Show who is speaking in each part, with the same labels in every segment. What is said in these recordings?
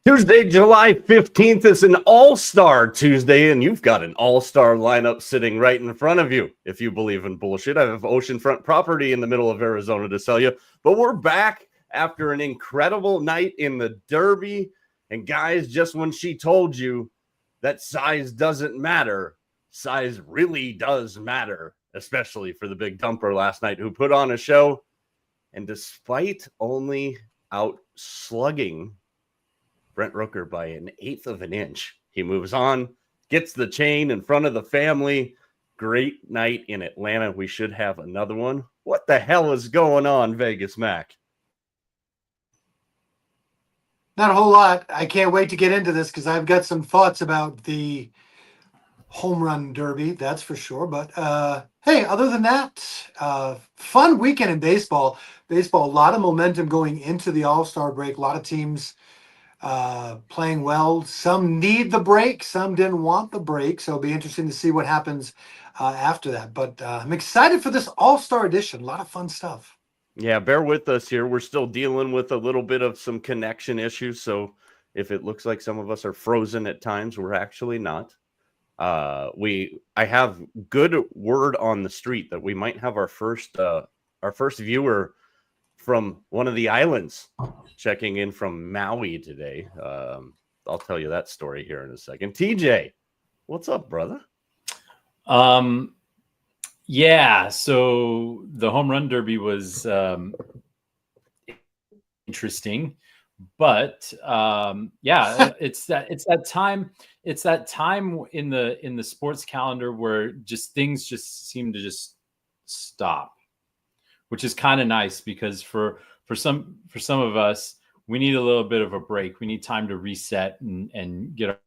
Speaker 1: Tuesday, July 15th is an all-star Tuesday, and you've got an all-star lineup sitting right in front of you. If you believe in bullshit, I have oceanfront property in the middle of Arizona to sell you, but we're back after an incredible night in the Derby. And guys, just when she told you that size doesn't matter, size really does matter, especially for the big dumper last night who put on a show. And despite only out-slugging Brent Rooker by 1/8 of an inch, he moves on, gets the chain in front of the family. Great night in Atlanta. We should have another one. What the hell is going on, Vegas Mac?
Speaker 2: Not a whole lot. I can't wait to get into this because I've got some thoughts about the home run derby, that's for sure. But hey, other than that, fun weekend in baseball. A lot of momentum going into the All-Star break. A lot of teams playing well. Some need the break, some didn't want the break, so it'll be interesting to see what happens after that. But I'm excited for this All-Star edition. A lot of fun stuff.
Speaker 1: Yeah, bear with us here. We're still dealing with a little bit of some connection issues, so if it looks like some of us are frozen at times, we're actually not. I have good word on the street that we might have our first viewer from one of the islands checking in from Maui today. I'll tell you that story here in a second. TJ, what's up, brother?
Speaker 3: Yeah, so the home run derby was interesting, but yeah, it's that time in the sports calendar where things just seem to just stop, which is kind of nice because for some of us, we need a little bit of a break. We need time to reset and get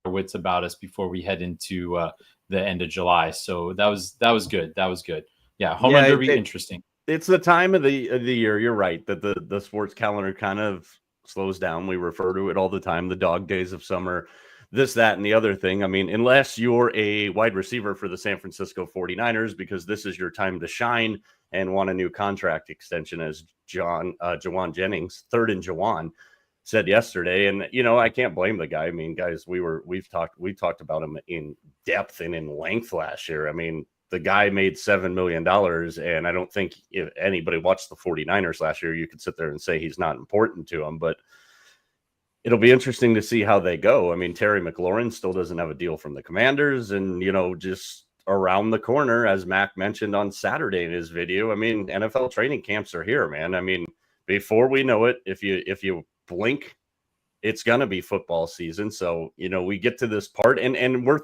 Speaker 3: our wits about us before we head into the end of July. So that was good. That was good. Yeah, home run derby, interesting.
Speaker 1: It's the time of the year. You're right that the sports calendar kind of slows down. We refer to it all the time, the dog days of summer, this, that, and the other thing. I mean, unless you're a wide receiver for the San Francisco 49ers, because this is your time to shine and want a new contract extension, as Jawan Jennings, third and Jawan, said yesterday. And, you know, I can't blame the guy. I mean, guys, we talked about him in depth and in length last year. I mean, the guy made $7 million, and I don't think if anybody watched the 49ers last year, you could sit there and say he's not important to them, but it'll be interesting to see how they go. I mean, Terry McLaurin still doesn't have a deal from the Commanders, and, you know, just around the corner, as Mac mentioned on Saturday in his video, I mean, NFL training camps are here, man. I mean, before we know it, if you blink, it's going to be football season. So, you know, we get to this part and we're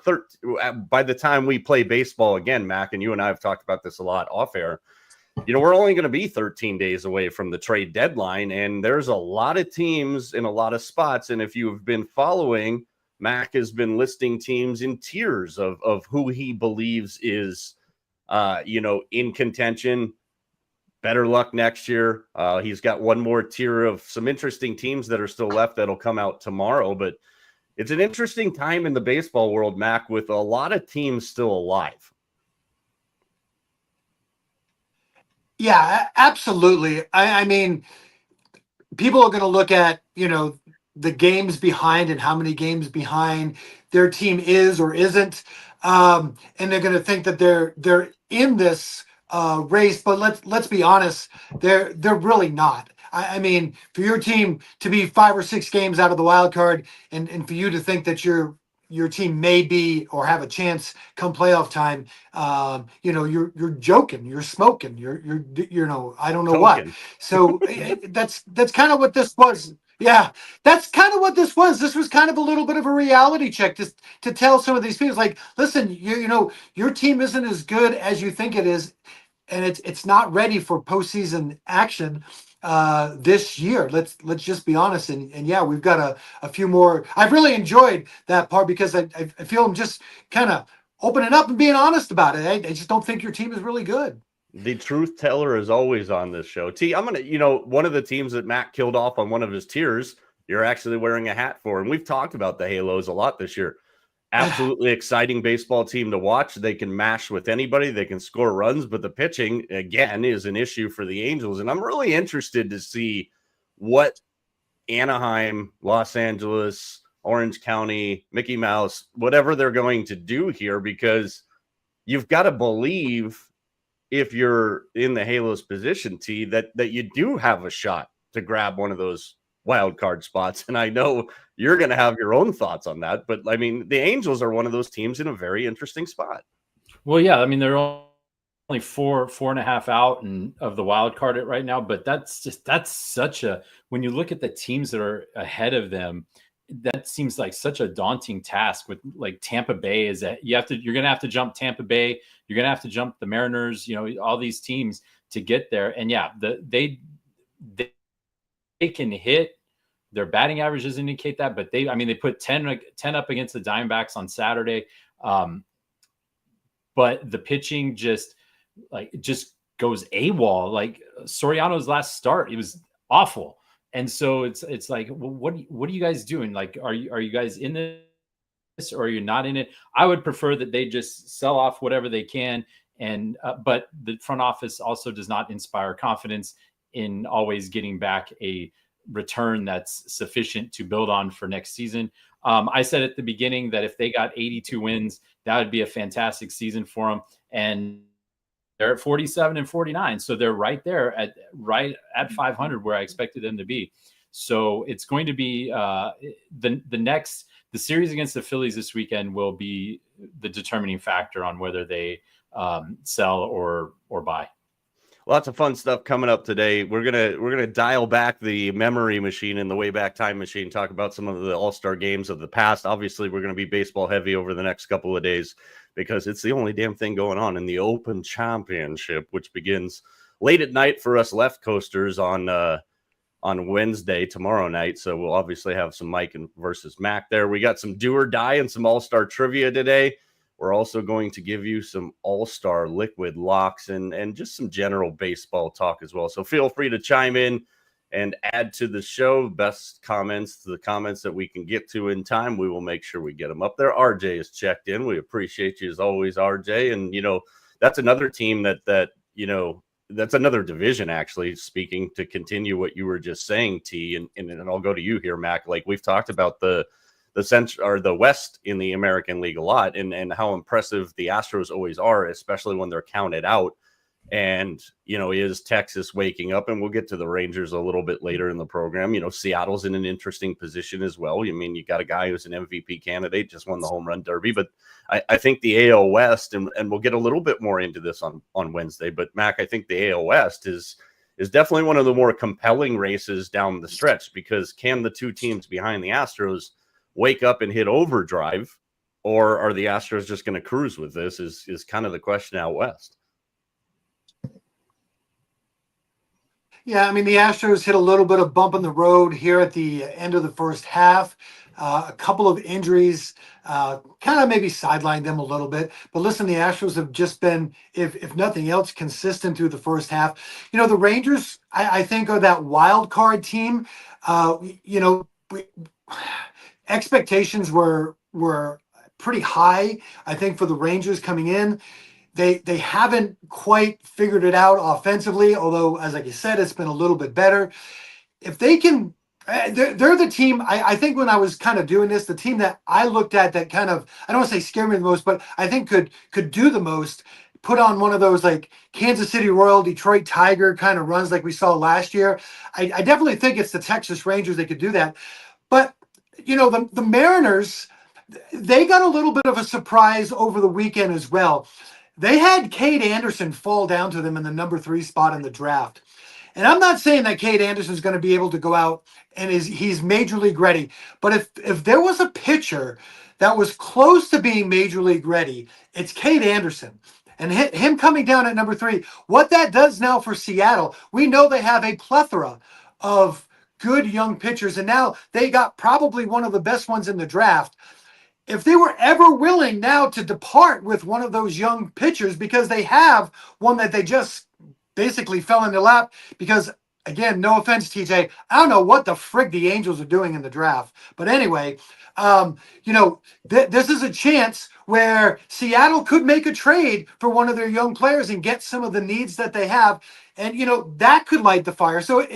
Speaker 1: by the time we play baseball again, Mac, and you and I have talked about this a lot off air, you know, we're only going to be 13 days away from the trade deadline. And there's a lot of teams in a lot of spots. And if you've been following, Mac has been listing teams in tiers of who he believes is, you know, in contention. Better luck next year. He's got one more tier of some interesting teams that are still left that'll come out tomorrow. But it's an interesting time in the baseball world, Mac, with a lot of teams still alive.
Speaker 2: Yeah, absolutely. I mean, people are going to look at, you know, the games behind and how many games behind their team is or isn't. And they're going to think that they're in this race, but let's be honest, they're really not. I mean, for your team to be 5 or 6 games out of the wild card, and for you to think that your team may be or have a chance come playoff time, you know, you're joking, you're smoking, you're you know, I don't know
Speaker 1: Token.
Speaker 2: what. So that's kind of what this was. Yeah, that's kind of what this was. This was kind of a little bit of a reality check to tell some of these people, like, listen, you know, your team isn't as good as you think it is, and it's not ready for postseason action. this year. Let's just be honest. And yeah, we've got a few more. I've really enjoyed that part because I feel I'm just kind of opening up and being honest about it. I just don't think your team is really good.
Speaker 1: The truth teller is always on this show. T, I'm going to, one of the teams that Matt killed off on one of his tiers, you're actually wearing a hat for. And we've talked about the Halos a lot this year. Absolutely exciting baseball team to watch. They can mash with anybody. They can score runs, but the pitching, again, is an issue for the Angels. And I'm really interested to see what Anaheim, Los Angeles, Orange County, Mickey Mouse, whatever they're going to do here, because you've got to believe, if you're in the Halos position, T, that you do have a shot to grab one of those wild card spots. And I know you're going to have your own thoughts on that, but I mean, the Angels are one of those teams in a very interesting spot.
Speaker 3: Well, yeah, I mean, they're only 4.5 out of the wild card right now, but that's such a, when you look at the teams that are ahead of them, that seems like such a daunting task. With like Tampa Bay, is that you're going to have to jump Tampa Bay. You're going to have to jump the Mariners, all these teams to get there. And yeah, they can hit. Their batting averages indicate that, but they put 10 up against the Diamondbacks on Saturday. But the pitching just goes AWOL. Like Soriano's last start, it was awful. And so it's like, well, what are you guys doing? Like, are you guys in this, or are you not in it? I would prefer that they just sell off whatever they can. And but the front office also does not inspire confidence in always getting back a return that's sufficient to build on for next season. I said at the beginning that if they got 82 wins, that would be a fantastic season for them. And they're at 47 and 49. So they're right there at 500, where I expected them to be. So it's going to be the series against the Phillies this weekend will be the determining factor on whether they sell or buy.
Speaker 1: Lots of fun stuff coming up today. We're gonna dial back the memory machine and the Wayback Time machine, talk about some of the all-star games of the past. Obviously, we're going to be baseball heavy over the next couple of days because it's the only damn thing going on in the Open Championship, which begins late at night for us left coasters on Wednesday, tomorrow night. So we'll obviously have some Mike versus Mac there. We got some do or die and some all-star trivia today. We're also going to give you some all-star liquid locks and just some general baseball talk as well. So feel free to chime in and add to the show. Best comments to the comments that we can get to in time, we will make sure we get them up there. RJ is checked in. We appreciate you as always, RJ. And, that's another team that's another division, actually, speaking, to continue what you were just saying, T, and I'll go to you here, Mac. Like, we've talked about the Central or the West in the American League a lot, and how impressive the Astros always are, especially when they're counted out. And, is Texas waking up? And we'll get to the Rangers a little bit later in the program. Seattle's in an interesting position as well. You got a guy who's an MVP candidate, just won the home run derby. But I think the AL West, and we'll get a little bit more into this on Wednesday, but Mac, I think the AL West is definitely one of the more compelling races down the stretch, because can the two teams behind the Astros wake up and hit overdrive, or are the Astros just going to cruise with this is kind of the question out West.
Speaker 2: Yeah, the Astros hit a little bit of bump in the road here at the end of the first half. A couple of injuries kind of maybe sidelined them a little bit. But listen, the Astros have just been, if nothing else, consistent through the first half. The Rangers, I think, are that wild card team. Expectations were pretty high, I think, for the Rangers coming in. They haven't quite figured it out offensively, although, as like you said, it's been a little bit better. If they can, they're the team, I think, when I was kind of doing this, the team that I looked at that kind of, I don't want to say scare me the most, but I think could do the most, put on one of those like Kansas City Royal, Detroit Tiger kind of runs like we saw last year. I definitely think it's the Texas Rangers that could do that. But, the Mariners, they got a little bit of a surprise over the weekend as well. They had Cade Anderson fall down to them in the number 3 spot in the draft. And I'm not saying that Cade Anderson is going to be able to go out and he's major league ready. But if there was a pitcher that was close to being major league ready, it's Cade Anderson. And him coming down at number 3, what that does now for Seattle, we know they have a plethora of good young pitchers, and now they got probably one of the best ones in the draft. If they were ever willing now to depart with one of those young pitchers, because they have one that they just basically fell in their lap, because again, no offense, TJ, I don't know what the frig the Angels are doing in the draft. But anyway, this is a chance where Seattle could make a trade for one of their young players and get some of the needs that they have. And, that could light the fire. So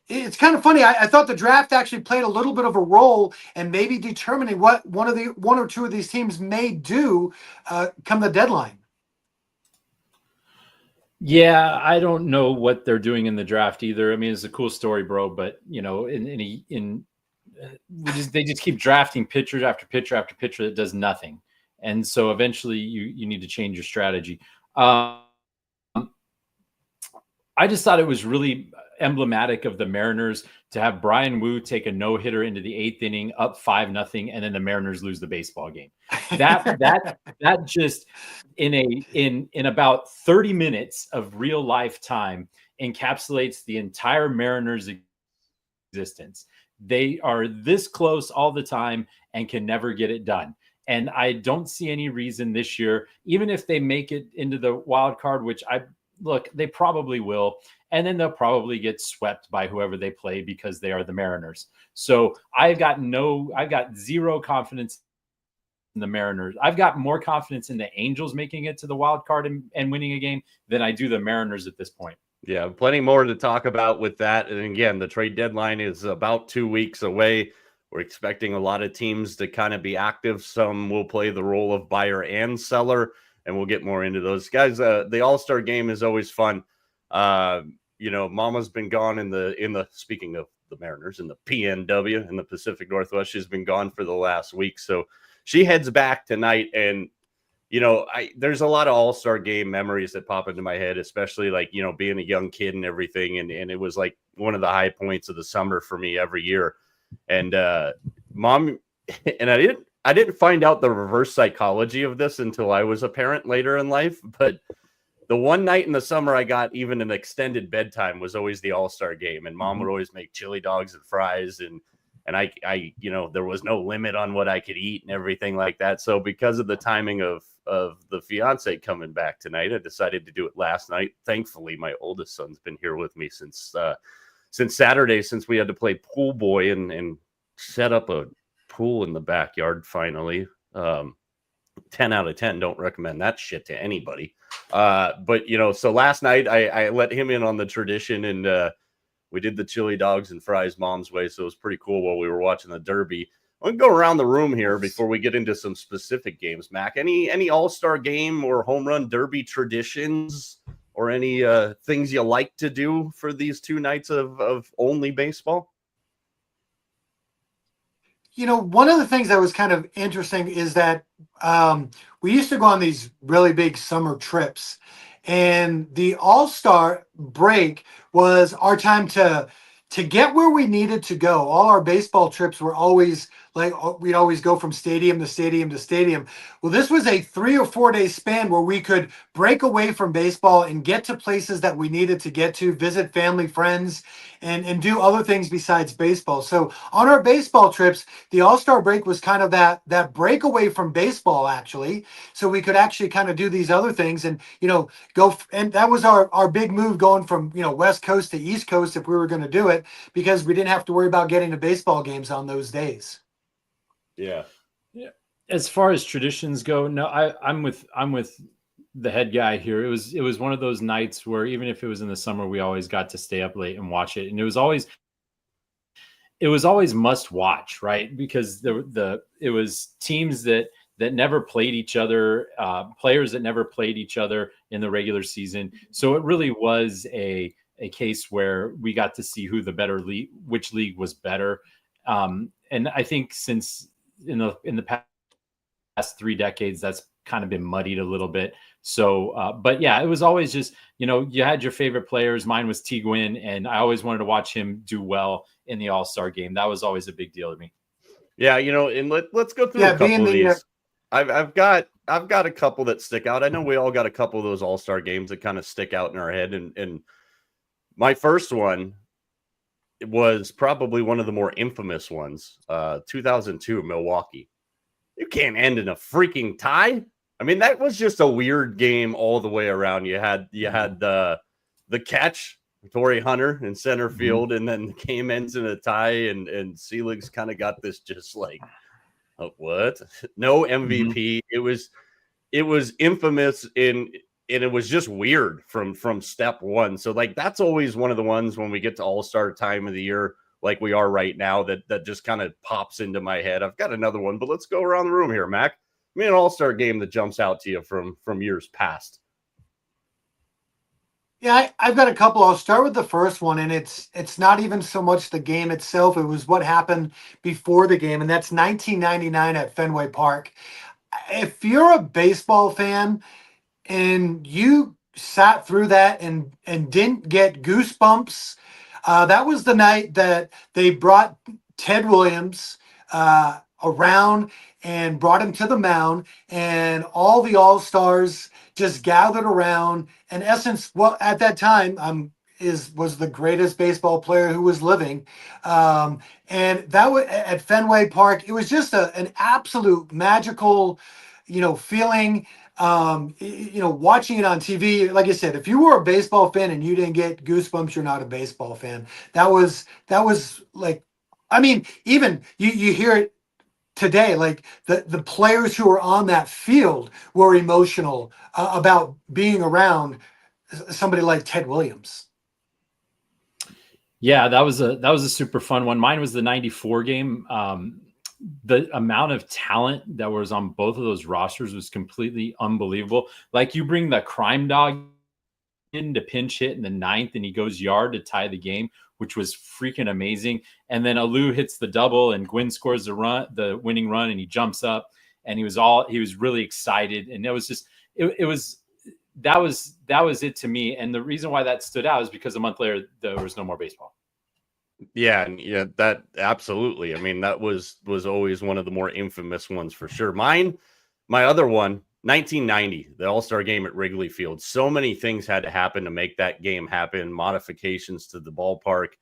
Speaker 2: it's kind of funny. I thought the draft actually played a little bit of a role and maybe determining what one or two of these teams may do come the deadline.
Speaker 3: Yeah, I don't know what they're doing in the draft either. I mean, it's a cool story, bro, but they just keep drafting pitcher after pitcher after pitcher that does nothing, and so eventually you need to change your strategy. I just thought it was really emblematic of the Mariners to have Brian Wu take a no-hitter into the 8th inning, up 5-0, and then the Mariners lose the baseball game. That just in about 30 minutes of real life time encapsulates the entire Mariners existence. They are this close all the time and can never get it done. And I don't see any reason this year, even if they make it into the wild card, which they probably will. And then they'll probably get swept by whoever they play because they are the Mariners. So I've got zero confidence in the Mariners. I've got more confidence in the Angels making it to the wild card and winning a game than I do the Mariners at this point.
Speaker 1: Yeah, plenty more to talk about with that. And again, the trade deadline is about 2 weeks away. We're expecting a lot of teams to kind of be active. Some will play the role of buyer and seller, and we'll get more into those guys. The All-Star game is always fun. Mama's been gone in the speaking of the Mariners, in the PNW in the Pacific Northwest. She's been gone for the last week, so she heads back tonight. And there's a lot of All-Star game memories that pop into my head, especially being a young kid and everything. And it was like one of the high points of the summer for me every year. And Mom, and I didn't find out the reverse psychology of this until I was a parent later in life, but the one night in the summer I got even an extended bedtime was always the All-Star game, and Mom would always make chili dogs and fries, and I there was no limit on what I could eat and everything like that. So because of the timing of the fiance coming back tonight, I decided to do it last night. Thankfully, my oldest son's been here with me since Saturday, since we had to play pool boy and set up a pool in the backyard finally. 10 out of 10. Don't recommend that shit to anybody. But so last night I let him in on the tradition, and we did the chili dogs and fries Mom's way. So it was pretty cool while we were watching the Derby. I'm going to go around the room here before we get into some specific games. Mac, any All-Star game or home run Derby traditions or any things you like to do for these 2 nights of only baseball?
Speaker 2: One of the things that was kind of interesting is that we used to go on these really big summer trips, and the All-Star break was our time to get where we needed to go. All our baseball trips were always we'd always go from stadium to stadium to stadium. Well, this was a 3 or 4 day span where we could break away from baseball and get to places that we needed to get to, visit family, friends, and do other things besides baseball. So on our baseball trips, the All-Star break was kind of that break away from baseball, actually. So we could actually kind of do these other things and, and that was our big move going from, West Coast to East Coast if we were going to do it, because we didn't have to worry about getting to baseball games on those days.
Speaker 1: Yeah.
Speaker 3: As far as traditions go, no, I'm with the head guy here. It was one of those nights where even if it was in the summer, we always got to stay up late and watch it, and it was always must watch, right? Because it was teams that never played each other, players that never played each other in the regular season. So it really was a case where we got to see who the better league, which league was better. And I think since in the past 3 decades, that's kind of been muddied a little bit. So, but yeah, it was always just, you had your favorite players. Mine was T. Gwynn, and I always wanted to watch him do well in the All-Star game. That was always a big deal to me.
Speaker 1: Yeah, and let's go through a couple of these. I've got a couple that stick out. I know we all got a couple of those all-star games that kind of stick out in our head. And my first one was probably one of the more infamous ones. 2002 Milwaukee. You can't end in a freaking tie. I mean, that was just a weird game all the way around. You had the catch, Torrey Hunter in center field, and then the game ends in a tie, and Selig's kind of got this just like, oh, what? No MVP. It was infamous and it was just weird from step one. So like that's always one of the ones when we get to all-star time of the year, like we are right now, that just kind of pops into my head. I've got another one, but let's go around the room here, Mac. I mean, an all-star game that jumps out to you from years past.
Speaker 2: Yeah, I've got a couple. I'll start with the first one, and it's not even so much the game itself. It was what happened before the game, and that's 1999 at Fenway Park. If you're a baseball fan and you sat through that and didn't get goosebumps, that was the night that they brought Ted Williams around and brought him to the mound, and all the all-stars just gathered around. In essence, well, at that time, was the greatest baseball player who was living, and that was at Fenway Park. It was just an absolute magical, feeling. Watching it on TV, like I said, if you were a baseball fan and you didn't get goosebumps, you're not a baseball fan. That was like, I mean, even you hear it today, like the players who were on that field were emotional about being around somebody like Ted Williams.
Speaker 3: Yeah, that was a super fun one. Mine was the 94 game. The amount of talent that was on both of those rosters was completely unbelievable. Like you bring the crime dog in to pinch hit in the ninth and he goes yard to tie the game, which was freaking amazing. And then Alou hits the double and Gwynn scores the winning run, and he jumps up and he was really excited. And it was just, that was it to me. And the reason why that stood out is because a month later, there was no more baseball.
Speaker 1: Yeah, that absolutely. I mean, that was always one of the more infamous ones for sure. My other one, 1990, the All-Star game at Wrigley Field. So many things had to happen to make that game happen, modifications to the ballpark.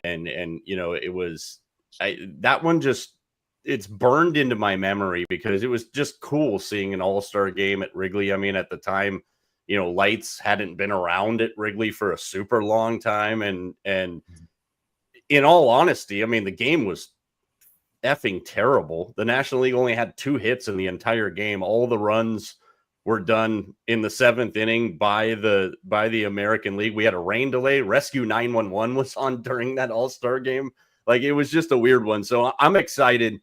Speaker 1: And it was that one just, it's burned into my memory because it was just cool seeing an All-Star game at Wrigley. I mean, at the time, lights hadn't been around at Wrigley for a super long time. And in all honesty, I mean, the game was effing terrible. The National League only had 2 hits in the entire game. All the runs were done in the 7th inning by the American League. We had a rain delay. Rescue 911 was on during that All-Star game. Like, it was just a weird one. So I'm excited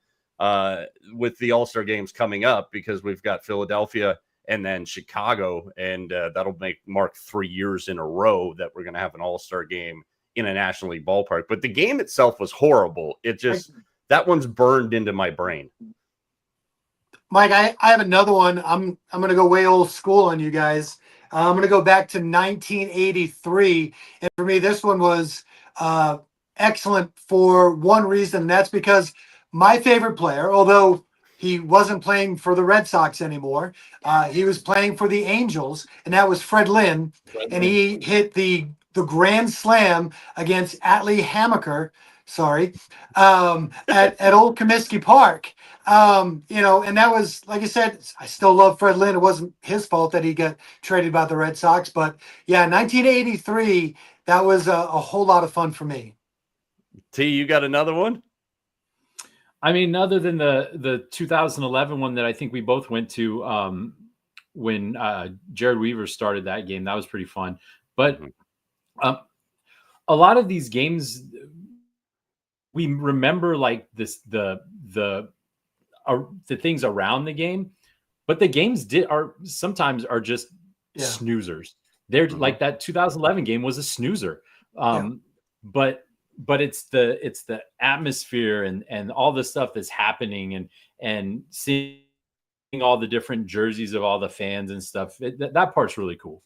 Speaker 1: with the All-Star games coming up because we've got Philadelphia and then Chicago, and that'll mark 3 years in a row that we're going to have an All-Star game in a National League ballpark. But the game itself was horrible. It just, that one's burned into my brain.
Speaker 2: Mike, I have another one. I'm going to go way old school on you guys. I'm going to go back to 1983. And for me, this one was excellent for one reason. And that's because my favorite player, although he wasn't playing for the Red Sox anymore, he was playing for the Angels, and that was Fred Lynn. And he hit the grand slam against Atlee Hammaker, at Old Comiskey Park. And that was, like I said, I still love Fred Lynn. It wasn't his fault that he got traded by the Red Sox, but yeah, 1983, that was a whole lot of fun for me.
Speaker 1: T, you got another one?
Speaker 3: I mean, other than the 2011 one that I think we both went to when Jared Weaver started that game, that was pretty fun. But a lot of these games, we remember like this, the things around the game, but the games sometimes are just snoozers. They're like that 2011 game was a snoozer. But it's the atmosphere and all the stuff that's happening and seeing all the different jerseys of all the fans and stuff. That part's really cool.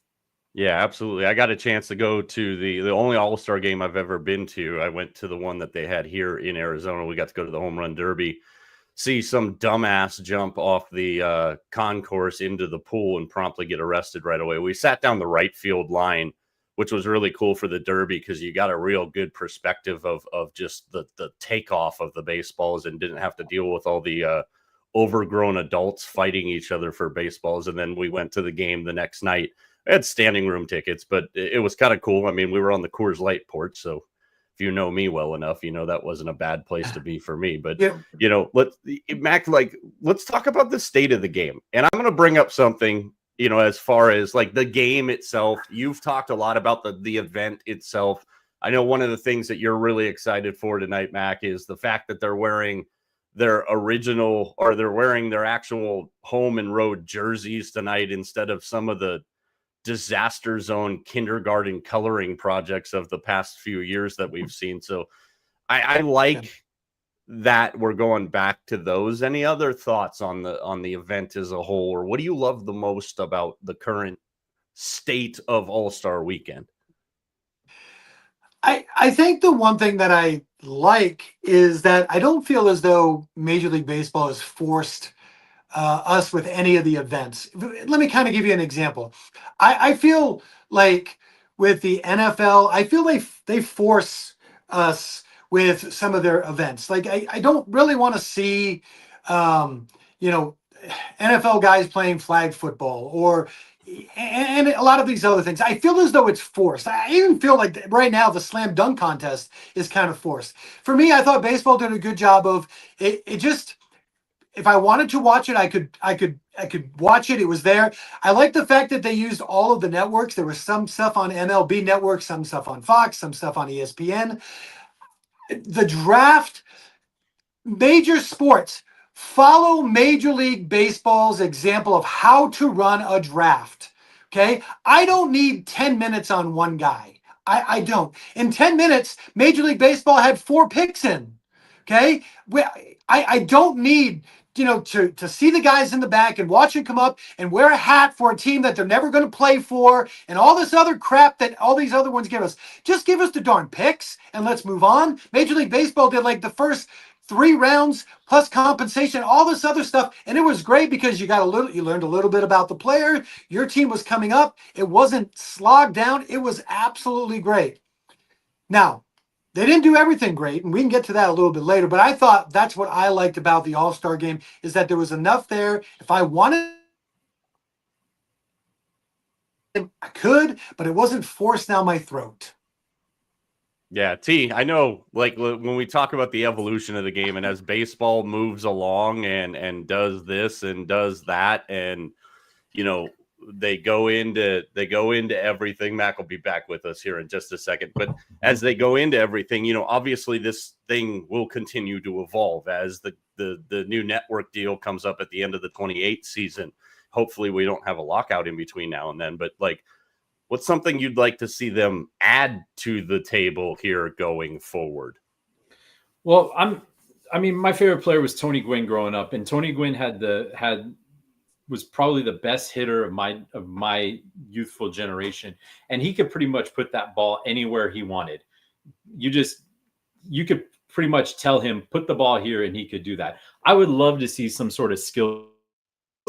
Speaker 1: Yeah, absolutely. I got a chance to go to the only All-Star game I've ever been to. I went to the one that they had here in Arizona. We got to go to the Home Run Derby. see some dumbass jump off the concourse into the pool and promptly get arrested right away. We sat down the right field line, which was really cool for the Derby because you got a real good perspective of just the takeoff of the baseballs and didn't have to deal with all the overgrown adults fighting each other for baseballs. And then we went to the game the next night. I had standing room tickets, but it was kind of cool. I mean, we were on the Coors Light porch, so if you know me well enough, you know that wasn't a bad place to be for me. But
Speaker 2: Yeah.
Speaker 1: you know, Mac, let's talk about the state of the game. And I'm going to bring up something, you know, as far as like the game itself. You've talked a lot about the event itself. I know one of the things that you're really excited for tonight, Mac, is the fact that they're wearing their original, or they're wearing their actual home and road jerseys tonight instead of some of the disaster zone kindergarten coloring projects of the past few years that we've seen. So I like that we're going back to those. Any other thoughts on the event as a whole, or what do you love the most about the current state of All-Star Weekend?
Speaker 2: I think the one thing that I like is that I don't feel as though Major League Baseball has forced us with any of the events. Let me kind of give you an example. I feel like with the NFL, I feel they force us with some of their events. Like I don't really want to see, you know, NFL guys playing flag football or and a lot of these other things. I feel as though it's forced. I even feel like right now the slam dunk contest is kind of forced. For me, I thought baseball did a good job of it. It just, if I wanted to watch it, I could watch it. It was there. I like the fact that they used all of the networks. There was some stuff on MLB Network, some stuff on Fox, some stuff on ESPN. The draft, major sports, follow Major League Baseball's example of how to run a draft. Okay, I don't need 10 minutes on one guy. I don't. In 10 minutes, Major League Baseball had 4 picks in. Okay, I don't need, you know, to see the guys in the back and watch them come up and wear a hat for a team that they're never going to play for and all this other crap that all these other ones give us. Just give us the darn picks and let's move on. Major League Baseball did like the first 3 rounds plus compensation, all this other stuff, and it was great because you learned a little bit about the player. Your team was coming up. It wasn't slogged down. It was absolutely great. Now, they didn't do everything great, and we can get to that a little bit later, but I thought that's what I liked about the All-Star game, is that there was enough there. If I wanted, I could, but it wasn't forced down my throat.
Speaker 1: Yeah, I know, like when we talk about the evolution of the game and as baseball moves along and does this and does that, and you know, they go into everything. Mac will be back with us here in just a second. But as they go into everything, you know, obviously this thing will continue to evolve as the new network deal comes up at the end of the 28th season. Hopefully we don't have a lockout in between now and then, but like, what's something you'd like to see them add to the table here going forward?
Speaker 3: Well, I mean, my favorite player was Tony Gwynn growing up, and Tony Gwynn was probably the best hitter of my youthful generation, and he could pretty much put that ball anywhere he wanted. You could pretty much tell him put the ball here, and he could do that. I would love to see some sort of skills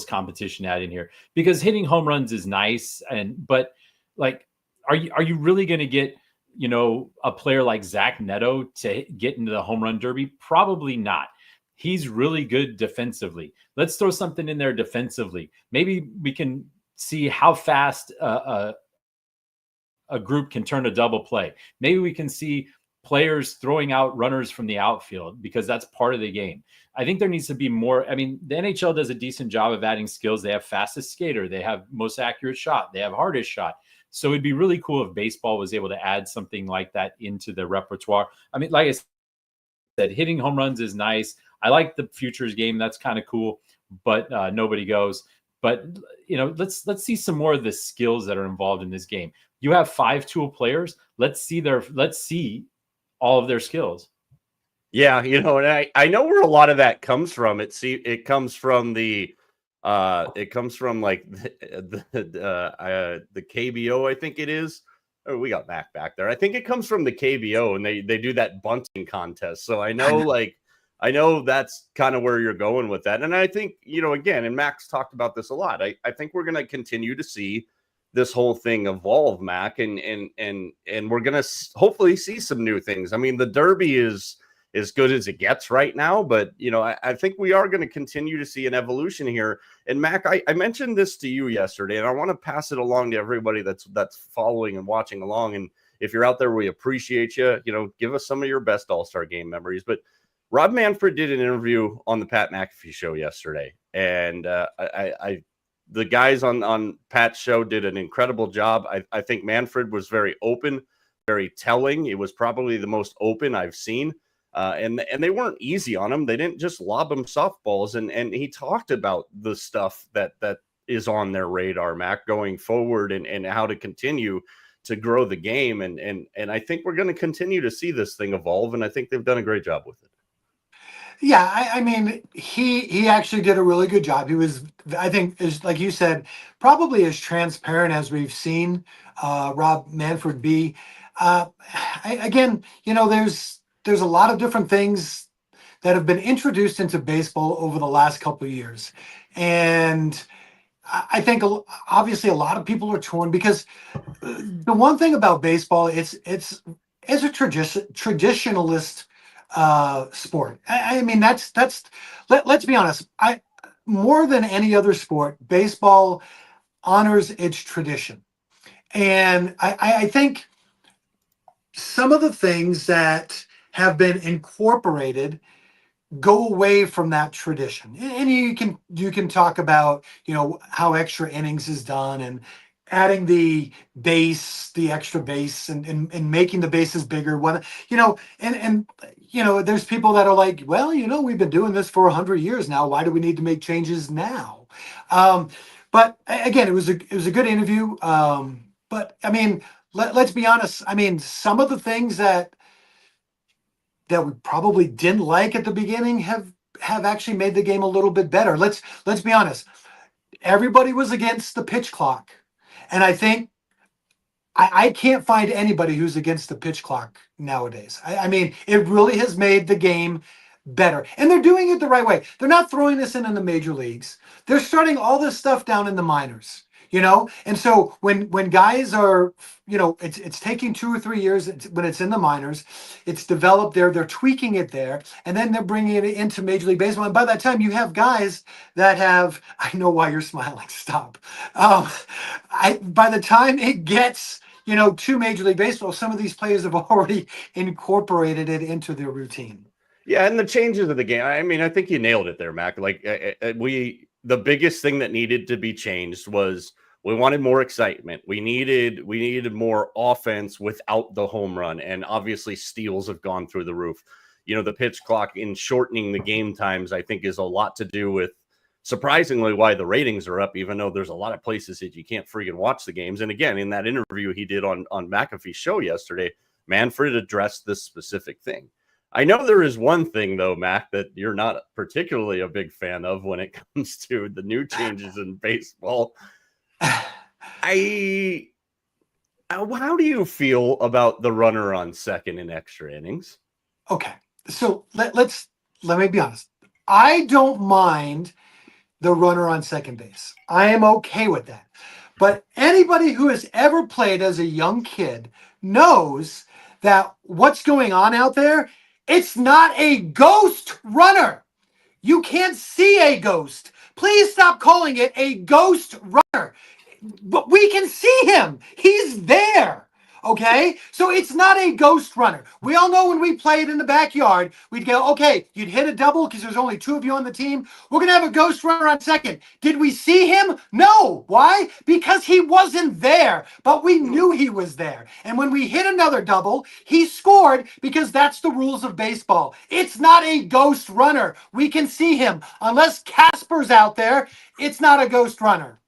Speaker 3: competition add in here, because hitting home runs is nice, but like, are you really going to get, you know, a player like Zach Neto to get into the home run derby? Probably not. He's really good defensively. Let's throw something in there defensively. Maybe we can see how fast a group can turn a double play. Maybe we can see players throwing out runners from the outfield, because that's part of the game. I think there needs to be more. I mean, the NHL does a decent job of adding skills. They have fastest skater. They have most accurate shot. They have hardest shot. So it'd be really cool if baseball was able to add something like that into the repertoire. I mean, like I said, hitting home runs is nice. I like the futures game. That's kind of cool, but nobody goes. But, you know, let's see some more of the skills that are involved in this game. You have 5 tool players. Let's see all of their skills.
Speaker 1: Yeah, you know, and I know where a lot of that comes from. It comes from the like the KBO, I think it is. Oh, we got back there. I think it comes from the KBO, and they do that bunting contest. So I know like I know that's kind of where you're going with that. And I think, again, and Max talked about this a lot. I think we're going to continue to see this whole thing evolve, Mac, and we're going to hopefully see some new things. I mean, the Derby is as good as it gets right now, but I think we are going to continue to see an evolution here. And Mac, I mentioned this to you yesterday, and I want to pass it along to everybody that's following and watching along. And if you're out there, we appreciate you. Give us some of your best All-Star game memories. But Rob Manfred did an interview on the Pat McAfee show yesterday, and the guys on Pat's show did an incredible job. I think Manfred was very open, very telling. It was probably the most open I've seen. And they weren't easy on him. They didn't just lob him softballs. And he talked about the stuff that is on their radar, Mac, going forward and how to continue to grow the game. And I think we're going to continue to see this thing evolve. And I think they've done a great job with it.
Speaker 2: Yeah, I mean, he actually did a really good job. He was, I think, like you said, probably as transparent as we've seen Rob Manfred be. Again, there's a lot of different things that have been introduced into baseball over the last couple of years. And I think obviously a lot of people are torn because the one thing about baseball, it's a traditionalist sport. I mean, let's be honest. More than any other sport, baseball honors its tradition. And I think some of the things that have been incorporated go away from that tradition. And you can talk about, how extra innings is done and adding the extra base and making the bases bigger. There's people that are like, well, we've been doing this for 100 years now. Why do we need to make changes now? But again, it was a good interview. But I mean, let's be honest. I mean, some of the things that we probably didn't like at the beginning have actually made the game a little bit better. Let's be honest. Everybody was against the pitch clock. And I think I can't find anybody who's against the pitch clock nowadays. I mean, it really has made the game better. And they're doing it the right way. They're not throwing this in the major leagues. They're starting all this stuff down in the minors. And so when guys are, it's taking 2 or 3 years when it's in the minors, it's developed there, they're tweaking it there, and then they're bringing it into Major League Baseball. And by that time, you have guys that have, I know why you're smiling, stop. By the time it gets, to Major League Baseball, some of these players have already incorporated it into their routine.
Speaker 1: Yeah, and the changes of the game, I mean, I think you nailed it there, Mac. Like, the biggest thing that needed to be changed was we wanted more excitement. We needed more offense without the home run. And obviously steals have gone through the roof. The pitch clock in shortening the game times, I think, is a lot to do with, surprisingly, why the ratings are up, even though there's a lot of places that you can't freaking watch the games. And again, in that interview he did on McAfee's show yesterday, Manfred addressed this specific thing. I know there is one thing, though, Mac, that you're not particularly a big fan of when it comes to the new changes in baseball. How do you feel about the runner on second in extra innings?
Speaker 2: Okay, so let me be honest. I don't mind the runner on second base. I am okay with that. But anybody who has ever played as a young kid knows that what's going on out there, it's not a ghost runner. You can't see a ghost. Please stop calling it a ghost runner. But we can see him. He's there. Okay? So it's not a ghost runner. We all know when we played in the backyard, we'd go, okay, you'd hit a double because there's only 2 of you on the team. We're going to have a ghost runner on second. Did we see him? No. Why? Because he wasn't there, but we knew he was there. And when we hit another double, he scored because that's the rules of baseball. It's not a ghost runner. We can see him. Unless Casper's out there, it's not a ghost runner.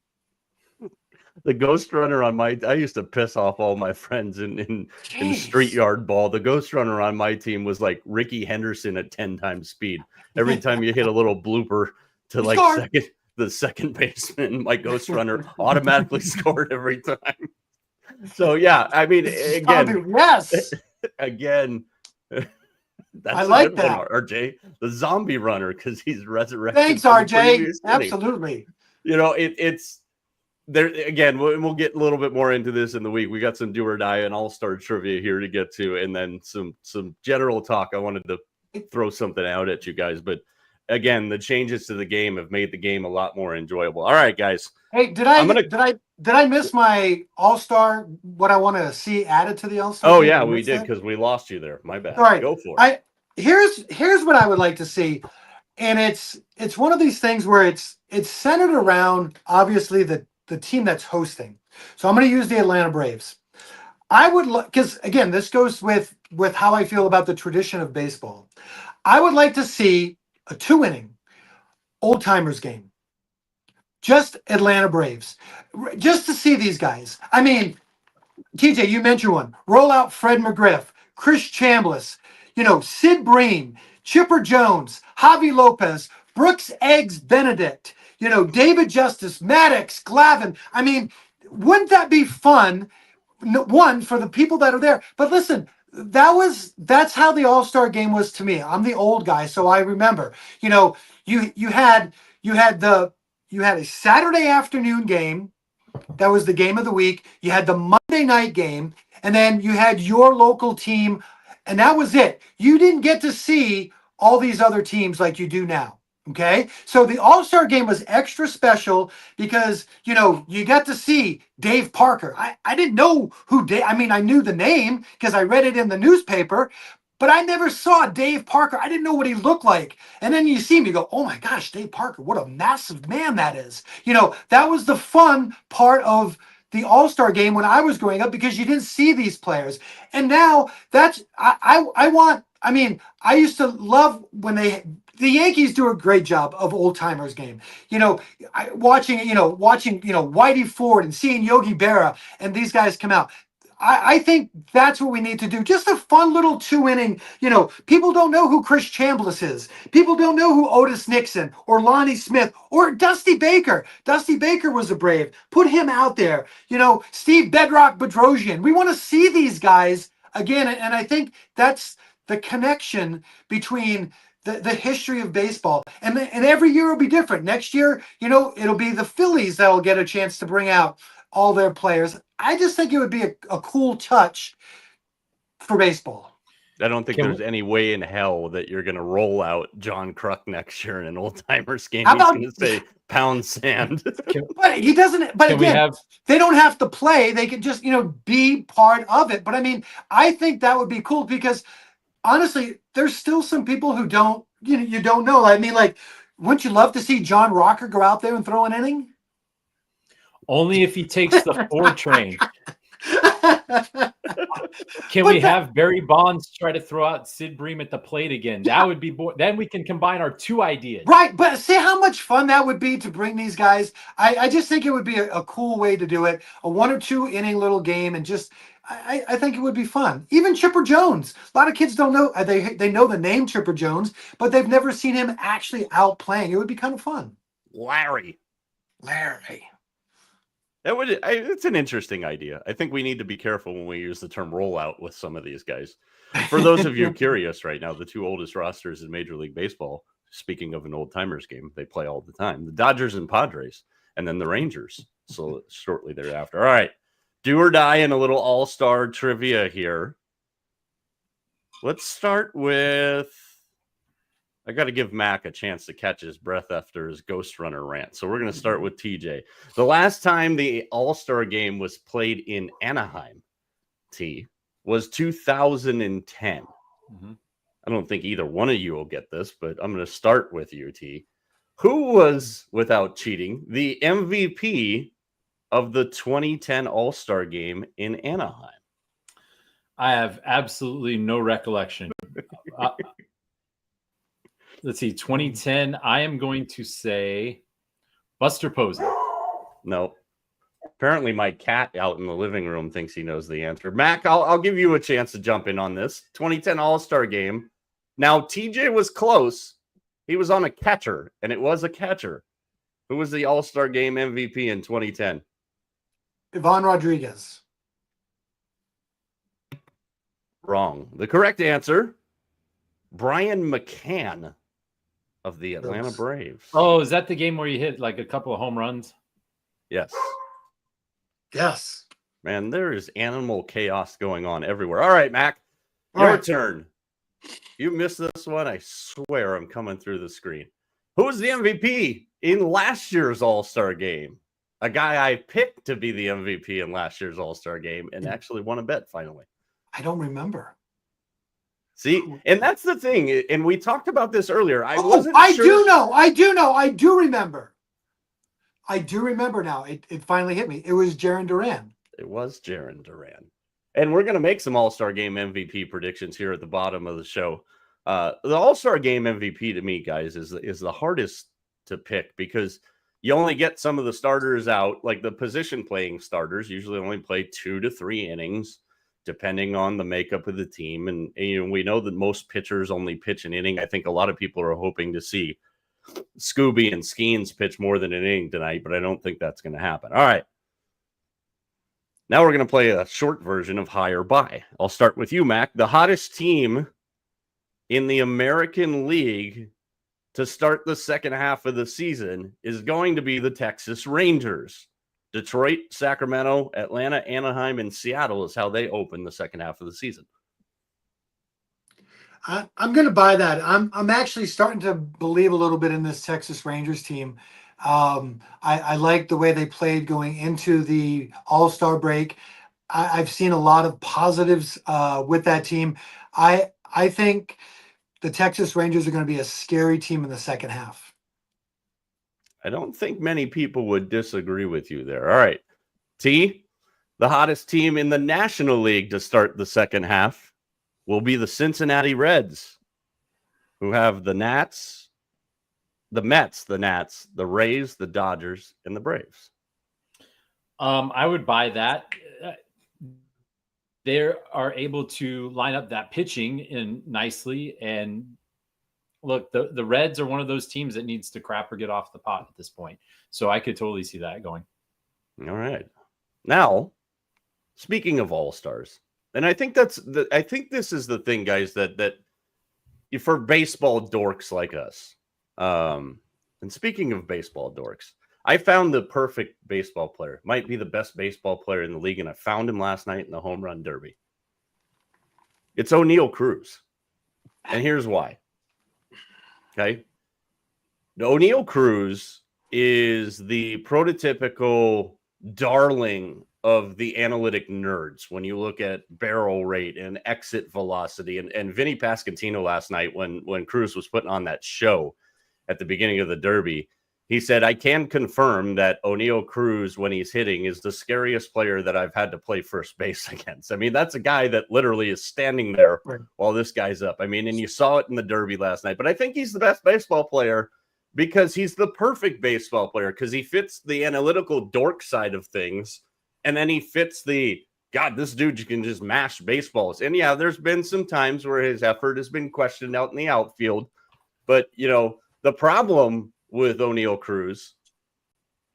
Speaker 1: The ghost runner I used to piss off all my friends in street yard ball. The ghost runner on my team was like Ricky Henderson at 10 times speed. Every time you hit a little blooper to the second baseman, my ghost runner automatically scored every time. So yeah, I mean, again,
Speaker 2: yes,
Speaker 1: again, That's
Speaker 2: I
Speaker 1: a
Speaker 2: like
Speaker 1: good one,
Speaker 2: that.
Speaker 1: RJ. The zombie runner, because he's resurrected.
Speaker 2: Thanks,
Speaker 1: from the
Speaker 2: RJ.
Speaker 1: previous inning.
Speaker 2: Absolutely.
Speaker 1: You know, it's there again. We'll get a little bit more into this in the week. We got some do or die and all-star trivia here to get to, and then some general talk. I wanted to throw something out at you guys, but again, the changes to the game have made the game a lot more enjoyable. All right, guys.
Speaker 2: Hey, did I miss my All-Star? What I want to see added to the All-Star?
Speaker 1: Oh
Speaker 2: game?
Speaker 1: yeah,
Speaker 2: I
Speaker 1: we
Speaker 2: missed
Speaker 1: did
Speaker 2: that?
Speaker 1: because we lost you there. My bad.
Speaker 2: All right.
Speaker 1: Go for it.
Speaker 2: Here's what I would like to see, and it's one of these things where it's centered around obviously the team that's hosting. So I'm going to use the Atlanta Braves. I would because again, this goes with how I feel about the tradition of baseball. I would like to see a 2-inning old timers game. Just Atlanta Braves, just to see these guys. I mean, TJ, you mentioned one. Roll out Fred McGriff, Chris Chambliss, Sid Bream, Chipper Jones, Javi Lopez, Brooks Eggs Benedict, David Justice, Maddox, Glavin. I mean, wouldn't that be fun? One, for the people that are there. But listen, that's how the All-Star game was to me. I'm the old guy, so I remember. You had a Saturday afternoon game. That was the game of the week. You had the Monday night game, and then you had your local team, and that was it. You didn't get to see all these other teams like you do now. Okay, so the All-Star game was extra special because you got to see Dave Parker. I didn't know who Dave. I mean, I knew the name because I read it in the newspaper, but I never saw Dave Parker. I didn't know what he looked like. And then you see him, you go, oh my gosh, Dave Parker, what a massive man that is. That was the fun part of the All-Star game when I was growing up because you didn't see these players. And now I used to love when the Yankees do a great job of old timers game. Watching Whitey Ford and seeing Yogi Berra and these guys come out. I think that's what we need to do. Just a fun little 2-inning. People don't know who Chris Chambliss is. People don't know who Otis Nixon or Lonnie Smith or Dusty Baker. Dusty Baker was a Brave. Put him out there. Steve Bedrock Bedrosian. We want to see these guys again. And I think that's the connection between the history of baseball. And every year will be different. Next year, it'll be the Phillies that'll get a chance to bring out all their players. I just think it would be a cool touch for baseball.
Speaker 1: I don't think there's any way in hell that you're going to roll out John Kruk next year in an old timers game. He's going to say pound sand.
Speaker 2: But he doesn't. But again, they don't have to play. They can just be part of it. But I mean, I think that would be cool because honestly, there's still some people who don't. You don't know. I mean, like, wouldn't you love to see John Rocker go out there and throw an inning?
Speaker 3: Only if he takes the 4 train. Can we have Barry Bonds try to throw out Sid Bream at the plate again? Yeah. That would be then we can combine our 2 ideas.
Speaker 2: Right, but see how much fun that would be to bring these guys. I just think it would be a cool way to do it. A 1 or 2 inning little game, and just I think it would be fun. Even Chipper Jones. A lot of kids don't know they know the name Chipper Jones, but they've never seen him actually out playing. It would be kind of fun.
Speaker 1: Larry. It's an interesting idea. I think we need to be careful when we use the term rollout with some of these guys. For those of you curious right now, the 2 oldest rosters in Major League Baseball, speaking of an old timers game, they play all the time. The Dodgers and Padres, and then the Rangers. So shortly thereafter. All right. Do or die in a little all-star trivia here. Let's start with... I got to give Mac a chance to catch his breath after his Ghost Runner rant. So we're going to start with TJ. The last time the All-Star game was played in Anaheim, was 2010. Mm-hmm. I don't think either one of you will get this, but I'm going to start with you, T. Who was, without cheating, the MVP of the 2010 All-Star game in Anaheim?
Speaker 3: I have absolutely no recollection. Let's see, 2010. I am going to say Buster Posey.
Speaker 1: No. Apparently my cat out in the living room thinks he knows the answer. Mac, I'll give you a chance to jump in on this. 2010 All-Star game. Now, TJ was close. He was on a catcher, and it was a catcher. Who was the All-Star game MVP in 2010?
Speaker 2: Ivan Rodriguez.
Speaker 1: Wrong. The correct answer Brian McCann of the Atlanta Braves.
Speaker 3: Oh, is that the game where you hit like a couple of home runs?
Speaker 1: Yes.
Speaker 2: Yes.
Speaker 1: Man, there is animal chaos going on everywhere. All right, Mac, your turn. You missed this one. I swear I'm coming through the screen. Who was the MVP in last year's All-Star game? A guy I picked to be the MVP in last year's All-Star game and actually won a bet finally.
Speaker 2: I don't remember.
Speaker 1: See, and that's the thing. And we talked about this earlier. I
Speaker 2: do know. I do remember. I do remember now. It finally hit me. It was Jarren Duran.
Speaker 1: It was Jarren Duran. And we're going to make some All-Star Game MVP predictions here at the bottom of the show. The All-Star Game MVP to me, guys, is the hardest to pick because you only get some of the starters out. Like the position playing starters usually only play 2 to 3 innings, depending on the makeup of the team. And we know that most pitchers only pitch an inning. I think a lot of people are hoping to see Scooby and Skeens pitch more than an inning tonight, but I don't think that's going to happen. All right. Now we're going to play a short version of High or Buy. I'll start with you, Mac. The hottest team in the American League to start the second half of the season is going to be the Texas Rangers. Detroit, Sacramento, Atlanta, Anaheim, and Seattle is how they open the second half of the season.
Speaker 2: I'm going to buy that. I'm actually starting to believe a little bit in this Texas Rangers team. I like the way they played going into the All-Star break. I've seen a lot of positives with that team. I think the Texas Rangers are going to be a scary team in the second half.
Speaker 1: I don't think many people would disagree with you there. All right. T, the hottest team in the National League to start the second half will be the Cincinnati Reds, who have the Nats, the Mets, the Nats, the Rays, the Dodgers, and the Braves.
Speaker 3: I would buy that. They are able to line up that pitching in nicely. And look, the Reds are one of those teams that needs to crap or get off the pot at this point. So I could totally see that going.
Speaker 1: All right. Now, speaking of all-stars, and I think this is the thing, guys, that for baseball dorks like us. And speaking of baseball dorks, I found the perfect baseball player. Might be the best baseball player in the league, and I found him last night in the home run derby. It's O'Neal Cruz. And here's why. Okay. O'Neal Cruz is the prototypical darling of the analytic nerds when you look at barrel rate and exit velocity. And Vinny Pasquantino last night, when Cruz was putting on that show at the beginning of the Derby, he said, I can confirm that O'Neal Cruz, when he's hitting, is the scariest player that I've had to play first base against. I mean, that's a guy that literally is standing there while this guy's up. I mean, and you saw it in the Derby last night. But I think he's the best baseball player because he's the perfect baseball player because he fits the analytical dork side of things. And then he fits God, this dude can just mash baseballs. And yeah, there's been some times where his effort has been questioned out in the outfield. But, the problem with O'Neal Cruz,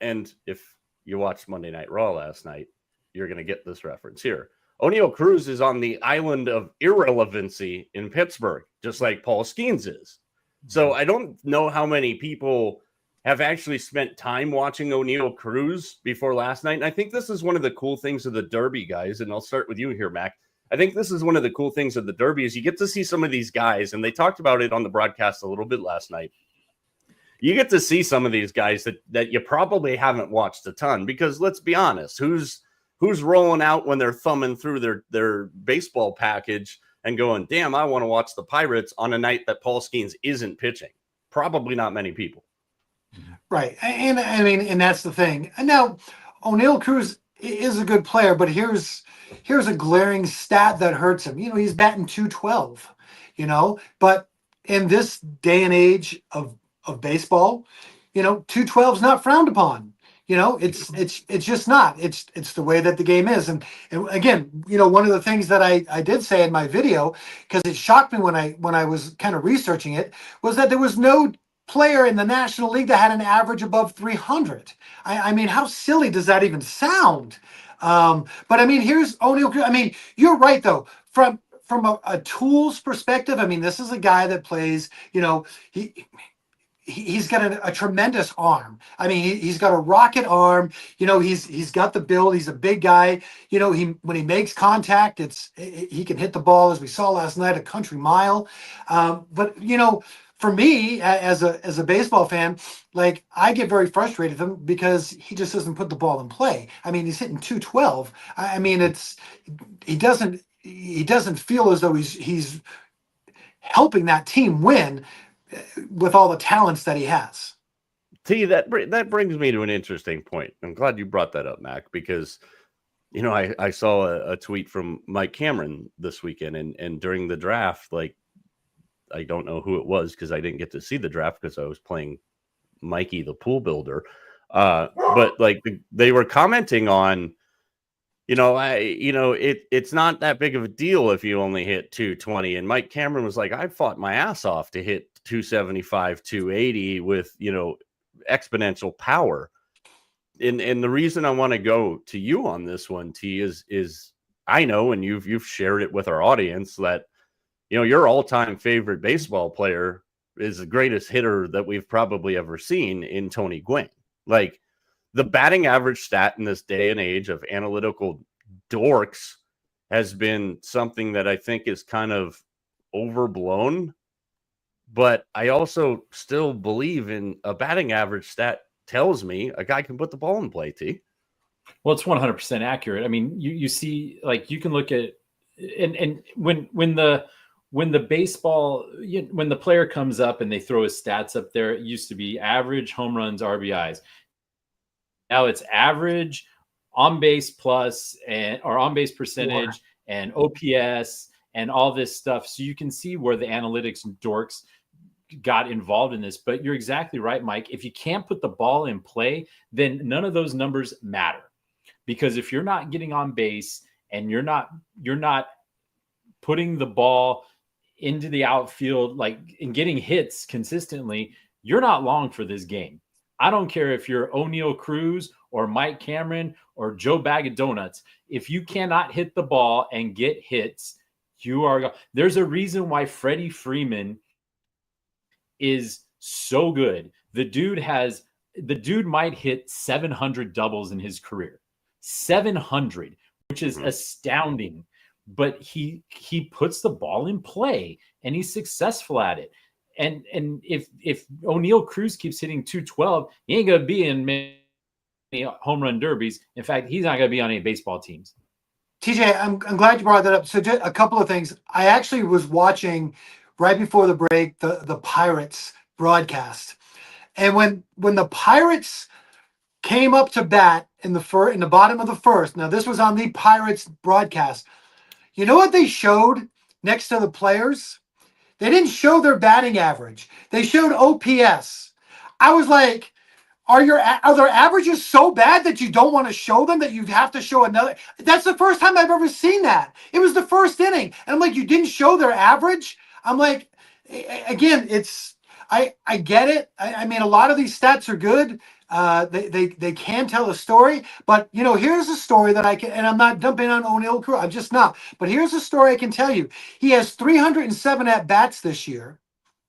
Speaker 1: and if you watched Monday Night Raw last night, you're going to get this reference here. O'Neal Cruz is on the island of irrelevancy in Pittsburgh, just like Paul Skeens is. So I don't know how many people have actually spent time watching O'Neal Cruz before last night. And I think this is one of the cool things of the Derby, guys. And I'll start with you here, Mac. I think this is one of the cool things of the Derby is you get to see some of these guys, and they talked about it on the broadcast a little bit last night. You get to see some of these guys that you probably haven't watched a ton because let's be honest, who's rolling out when they're thumbing through their baseball package and going, damn, I want to watch the Pirates on a night that Paul Skeens isn't pitching? Probably not many people.
Speaker 2: Right. And I mean, and that's the thing. And now O'Neal Cruz is a good player, but here's a glaring stat that hurts him. He's batting .212, but in this day and age of baseball, .212 is not frowned upon. It's just not. It's the way that the game is. And again, one of the things that I did say in my video, because it shocked me when I was kind of researching it, was that there was no player in the National League that had an average above 300. I mean, how silly does that even sound? But I mean, here's O'Neal Cruz. I mean, you're right though. from a tools perspective, I mean, this is a guy that plays, he's got a tremendous arm. I mean, he's got a rocket arm. He's got the build. He's a big guy. When he makes contact, he can hit the ball, as we saw last night, a country mile. But for me, as a baseball fan, like, I get very frustrated with him because he just doesn't put the ball in play. I mean, he's hitting 212. I mean, he doesn't feel as though he's helping that team win with all the talents that he has.
Speaker 1: T, that brings me to an interesting point. I'm glad you brought that up, Mac, because I saw a tweet from Mike Cameron this weekend, and during the draft, like, I don't know who it was because I didn't get to see the draft because I was playing Mikey the pool builder, but like they were commenting on, it's not that big of a deal if you only hit 220. And Mike Cameron was like, I fought my ass off to hit 275, 280 with, exponential power. And the reason I want to go to you on this one, T, is I know, and you've shared it with our audience, that, your all-time favorite baseball player is the greatest hitter that we've probably ever seen in Tony Gwynn. Like, the batting average stat in this day and age of analytical dorks has been something that I think is kind of overblown, but I also still believe in a batting average stat tells me a guy can put the ball in play, T.
Speaker 3: Well, it's 100% accurate. I mean, you see, like, you can look at, and when the baseball, when the player comes up and they throw his stats up there, it used to be average, home runs, RBIs. Now it's average, on base plus, or on base percentage, and OPS, and all this stuff. So you can see where the analytics dorks got involved in this. But you're exactly right, Mike. If you can't put the ball in play, then none of those numbers matter. Because if you're not getting on base and you're not putting the ball into the outfield, like, and getting hits consistently, you're not long for this game. I don't care if you're O'Neal Cruz or Mike Cameron or Joe Bag of Donuts. If you cannot hit the ball and get hits, there's a reason why Freddie Freeman is so good. The dude might hit 700 doubles in his career. 700, which is astounding. But he puts the ball in play and he's successful at it. And if O'Neal Cruz keeps hitting 212, he ain't gonna be in many home run derbies. In fact, he's not gonna be on any baseball teams.
Speaker 2: TJ, I'm glad you brought that up. So just a couple of things. I actually was watching right before the break the Pirates broadcast, and when the Pirates came up to bat in the bottom of the first. Now this was on the Pirates broadcast. You know what they showed next to the players? They didn't show their batting average. They showed OPS. I was like, are their averages so bad that you don't want to show them, that you have to show another? That's the first time I've ever seen that. It was the first inning. And I'm like, you didn't show their average? I'm like, again, I get it. I mean, a lot of these stats are good. They can tell a story, but here's a story that I can, and I'm not dumping on O'Neal Cruz. I'm just not. But here's a story I can tell you. He has 307 at bats this year.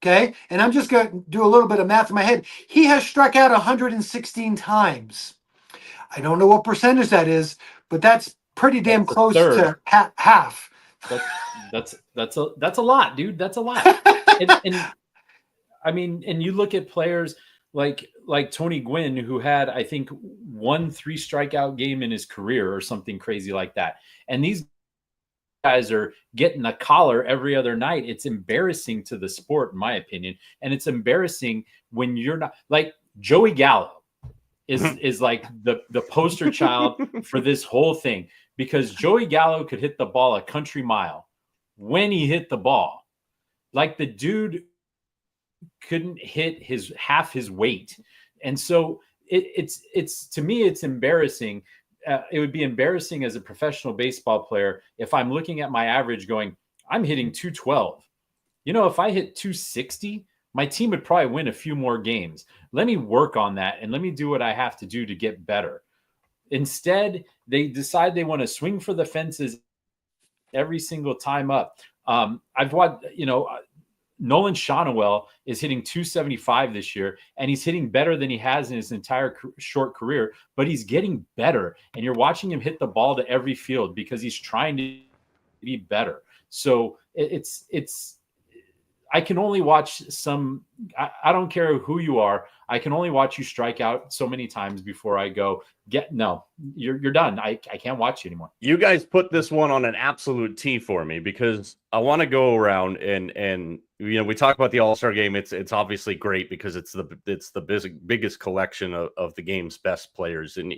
Speaker 2: Okay, and I'm just going to do a little bit of math in my head. He has struck out 116 times. I don't know what percentage that is, but that's pretty damn close to half.
Speaker 3: That's a lot, dude. That's a lot. and I mean, and you look at players like Tony Gwynn, who had, I think, 1 3 strikeout game in his career or something crazy like that. And these guys are getting a collar every other night. It's embarrassing to the sport, in my opinion. And it's embarrassing when you're not, like, Joey Gallo is like the poster child for this whole thing, because Joey Gallo could hit the ball a country mile when he hit the ball. Like, the dude couldn't hit half his weight. And so it's to me, it's embarrassing. It would be embarrassing as a professional baseball player if I'm looking at my average going, I'm hitting 212. If I hit 260, my team would probably win a few more games. Let me work on that and let me do what I have to do to get better. Instead, they decide they want to swing for the fences every single time up. I've watched, Nolan Shonowell is hitting 275 this year, and he's hitting better than he has in his entire short career, but he's getting better. And you're watching him hit the ball to every field because he's trying to be better. So it's I can only watch some. I don't care who you are. I can only watch you strike out so many times before I go, you're done. I can't watch you anymore.
Speaker 1: You guys put this one on an absolute tee for me because I want to go around and we talk about the All-Star game. It's obviously great because it's the biggest collection of the game's best players. And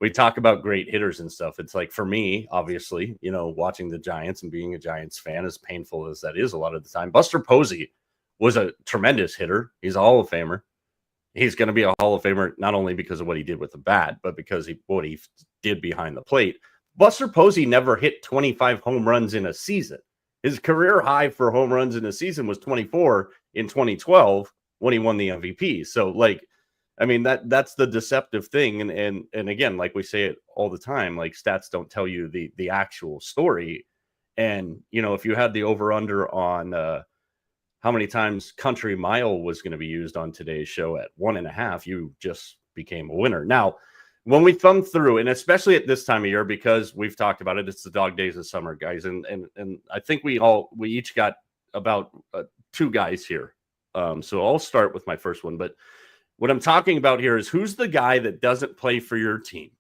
Speaker 1: we talk about great hitters and stuff. It's like, for me, obviously, watching the Giants and being a Giants fan, as painful as that is a lot of the time, Buster Posey was a tremendous hitter. He's a Hall of Famer. He's going to be a Hall of Famer, not only because of what he did with the bat, but because what he did behind the plate. Buster Posey never hit 25 home runs in a season. His career high for home runs in a season was 24 in 2012 when he won the MVP. So, that's the deceptive thing. And again, like we say it all the time, like, stats don't tell you the actual story. And, if you had the over-under on how many times Country Mile was going to be used on today's show at 1.5, you just became a winner. Now, when we thumb through, and especially at this time of year, because we've talked about it, it's the dog days of summer, guys. And I think we each got about 2 guys here. So I'll start with my first one, but what I'm talking about here is, who's the guy that doesn't play for your team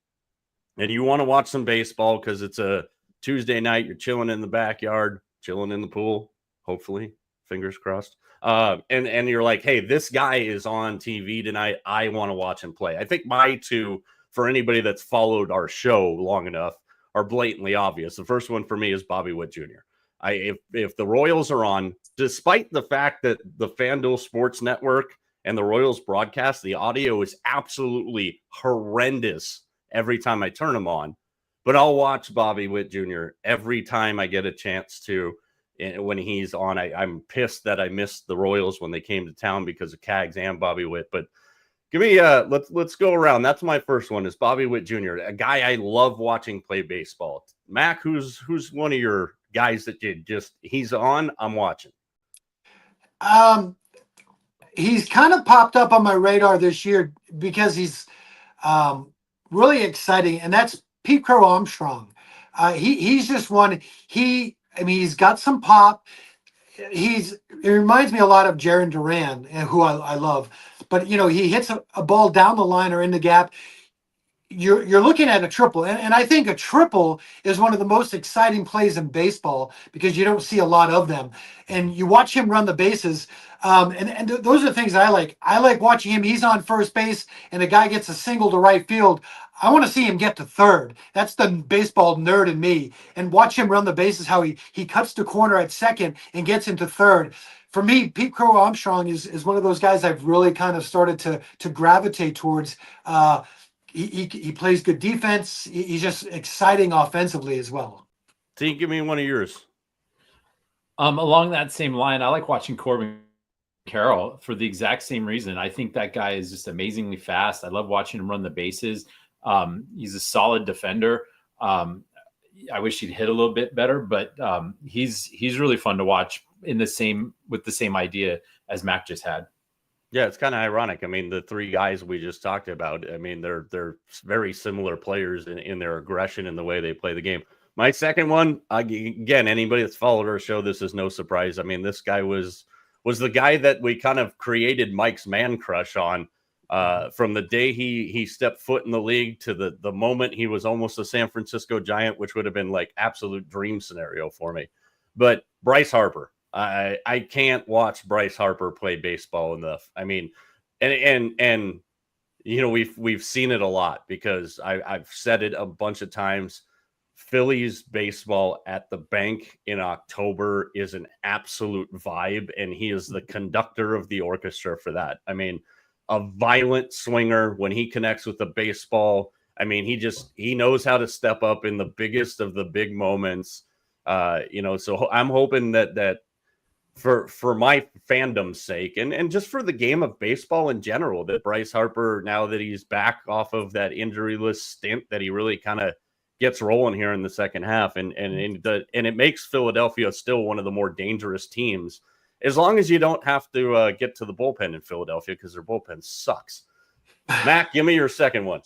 Speaker 1: and you want to watch some baseball because it's a Tuesday night, you're chilling in the backyard, chilling in the pool, hopefully, fingers crossed. And you're like, hey, this guy is on TV tonight. I want to watch him play. I think my 2, for anybody that's followed our show long enough, are blatantly obvious. The first one for me is Bobby Witt Jr. If the Royals are on, despite the fact that the FanDuel Sports Network and the Royals broadcast, the audio is absolutely horrendous every time I turn them on. But I'll watch Bobby Witt Jr. every time I get a chance to. When he's on, I'm pissed that I missed the Royals when they came to town because of Cags and Bobby Witt. But give me let's go around. That's my first one, is Bobby Witt Jr., a guy I love watching play baseball. Mac, who's one of your guys that he's on, I'm watching?
Speaker 2: He's kind of popped up on my radar this year because he's really exciting, and that's Pete Crow Armstrong. He's just one. He's got some pop. It reminds me a lot of Jaron Duran, who I love. But he hits a ball down the line or in the gap. You're looking at a triple, and I think a triple is one of the most exciting plays in baseball because you don't see a lot of them. And you watch him run the bases, and those are the things I like. I like watching him. He's on first base, and a guy gets a single to right field. I want to see him get to third. That's the baseball nerd in me. And watch him run the bases, how he cuts the corner at second and gets into third. For me, Pete Crow Armstrong is one of those guys I've really kind of started to gravitate towards. He plays good defense. He's just exciting offensively as well.
Speaker 1: T, give me one of yours.
Speaker 3: Along that same line, I like watching Corbin Carroll for the exact same reason. I think that guy is just amazingly fast. I love watching him run the bases. He's a solid defender. I wish he'd hit a little bit better, but he's really fun to watch with the same idea as Mac just had.
Speaker 1: Yeah, it's kind of ironic. I mean, the 3 guys we just talked about, I mean, they're very similar players in their aggression and the way they play the game. My second one, again, anybody that's followed our show, this is no surprise. I mean, this guy was the guy that we kind of created Mike's man crush on from the day he stepped foot in the league to the moment he was almost a San Francisco Giant, which would have been like absolute dream scenario for me. But Bryce Harper. I can't watch Bryce Harper play baseball enough. I mean, and we've seen it a lot because I've said it a bunch of times. Phillies baseball at the bank in October is an absolute vibe, and he is the conductor of the orchestra for that. I mean, a violent swinger when he connects with the baseball. I mean, he knows how to step up in the biggest of the big moments. So I'm hoping that for my fandom's sake and just for the game of baseball in general, that Bryce Harper, now that he's back off of that injury list stint that he really kind of gets rolling here in the second half, and it makes Philadelphia still one of the more dangerous teams, as long as you don't have to get to the bullpen in Philadelphia, because their bullpen sucks. Mac, give me your second one.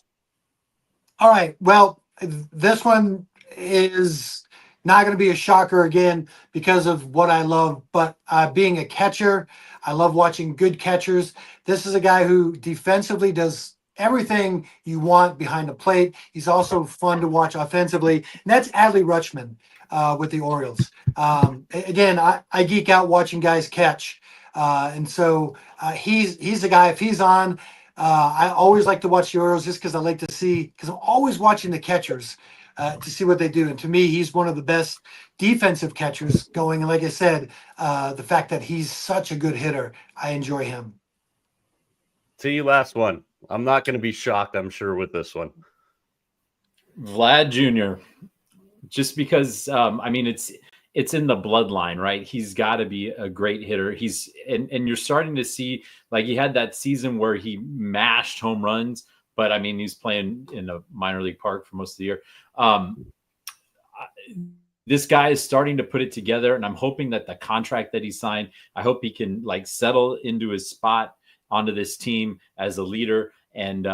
Speaker 2: All right. Well, this one is not going to be a shocker again because of what I love, but being a catcher, I love watching good catchers. This is a guy who defensively does everything you want behind the plate. He's also fun to watch offensively, and that's Adley Rutschman with the Orioles. Again, I geek out watching guys catch, and so he's the guy. If he's on, I always like to watch the Orioles just because I like to see, because I'm always watching the catchers to see what they do. And to me, he's one of the best defensive catchers going. And like I said, the fact that he's such a good hitter, I enjoy him.
Speaker 1: T, last one. I'm not going to be shocked, I'm sure, with this one.
Speaker 3: Vlad Jr. Just because, I mean, it's in the bloodline, right? He's got to be a great hitter. And you're starting to see, like, he had that season where he mashed home runs, but I mean, he's playing in a minor league park for most of the year. This guy is starting to put it together, and I'm hoping that the contract that he signed, I hope he can like settle into his spot onto this team as a leader. And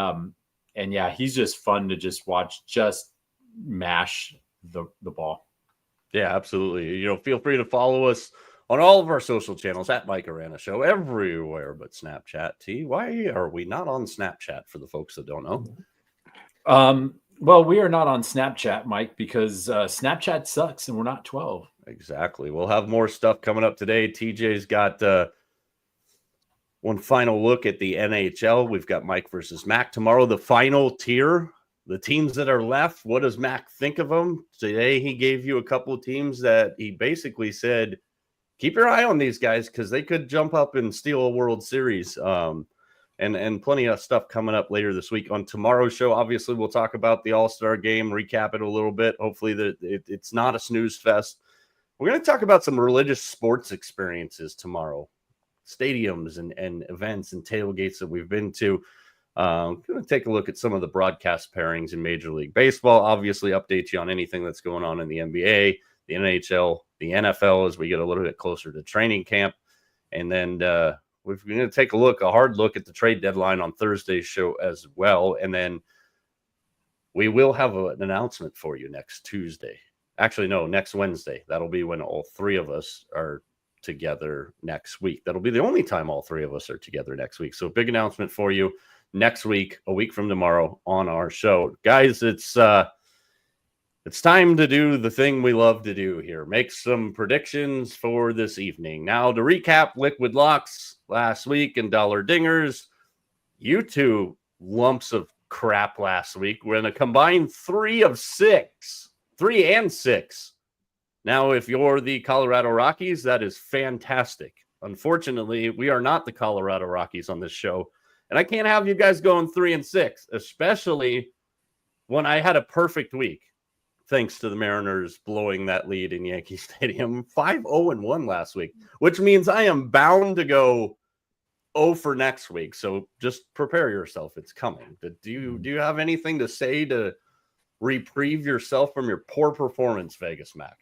Speaker 3: yeah, he's just fun to just watch, just mash the ball.
Speaker 1: Yeah, absolutely. You know, feel free to follow us on all of our social channels at Mike Arana Show, everywhere but Snapchat. T, why are we not on Snapchat for the folks that don't know?
Speaker 3: Well, we are not on Snapchat, Mike, because Snapchat sucks and we're not 12.
Speaker 1: Exactly. We'll have more stuff coming up today. TJ's got one final look at the NHL. We've got Mike versus Mac tomorrow, the final tier. The teams that are left, what does Mac think of them? Today, he gave you a couple of teams that he basically said, keep your eye on these guys because they could jump up and steal a World Series. And plenty of stuff coming up later this week. On tomorrow's show, obviously, we'll talk about the All-Star game, recap it a little bit. Hopefully, it's not a snooze fest. We're going to talk about some religious sports experiences tomorrow, stadiums and events and tailgates that we've been to. I'm going to take a look at some of the broadcast pairings in Major League Baseball, obviously update you on anything that's going on in the NBA, the NHL, the NFL as we get a little bit closer to training camp. And then we're going to take a hard look at the trade deadline on Thursday's show as well. And then we will have an announcement for you next Tuesday. Actually, no, next Wednesday. That'll be when all three of us are together next week. That'll be the only time all three of us are together next week. So big announcement for you next week, a week from tomorrow on our show. Guys, it's time to do the thing we love to do here. Make some predictions for this evening. Now, to recap Liquid Locks last week and Dollar Dingers, you two lumps of crap last week. We're in a combined 3 and 6. Now, if you're the Colorado Rockies, that is fantastic. Unfortunately, we are not the Colorado Rockies on this show. And I can't have you guys going 3 and 6, especially when I had a perfect week, thanks to the Mariners blowing that lead in Yankee Stadium. 5-0-1 last week, which means I am bound to go 0 for next week. So just prepare yourself. It's coming. Do you have anything to say to reprieve yourself from your poor performance, Vegas Mac?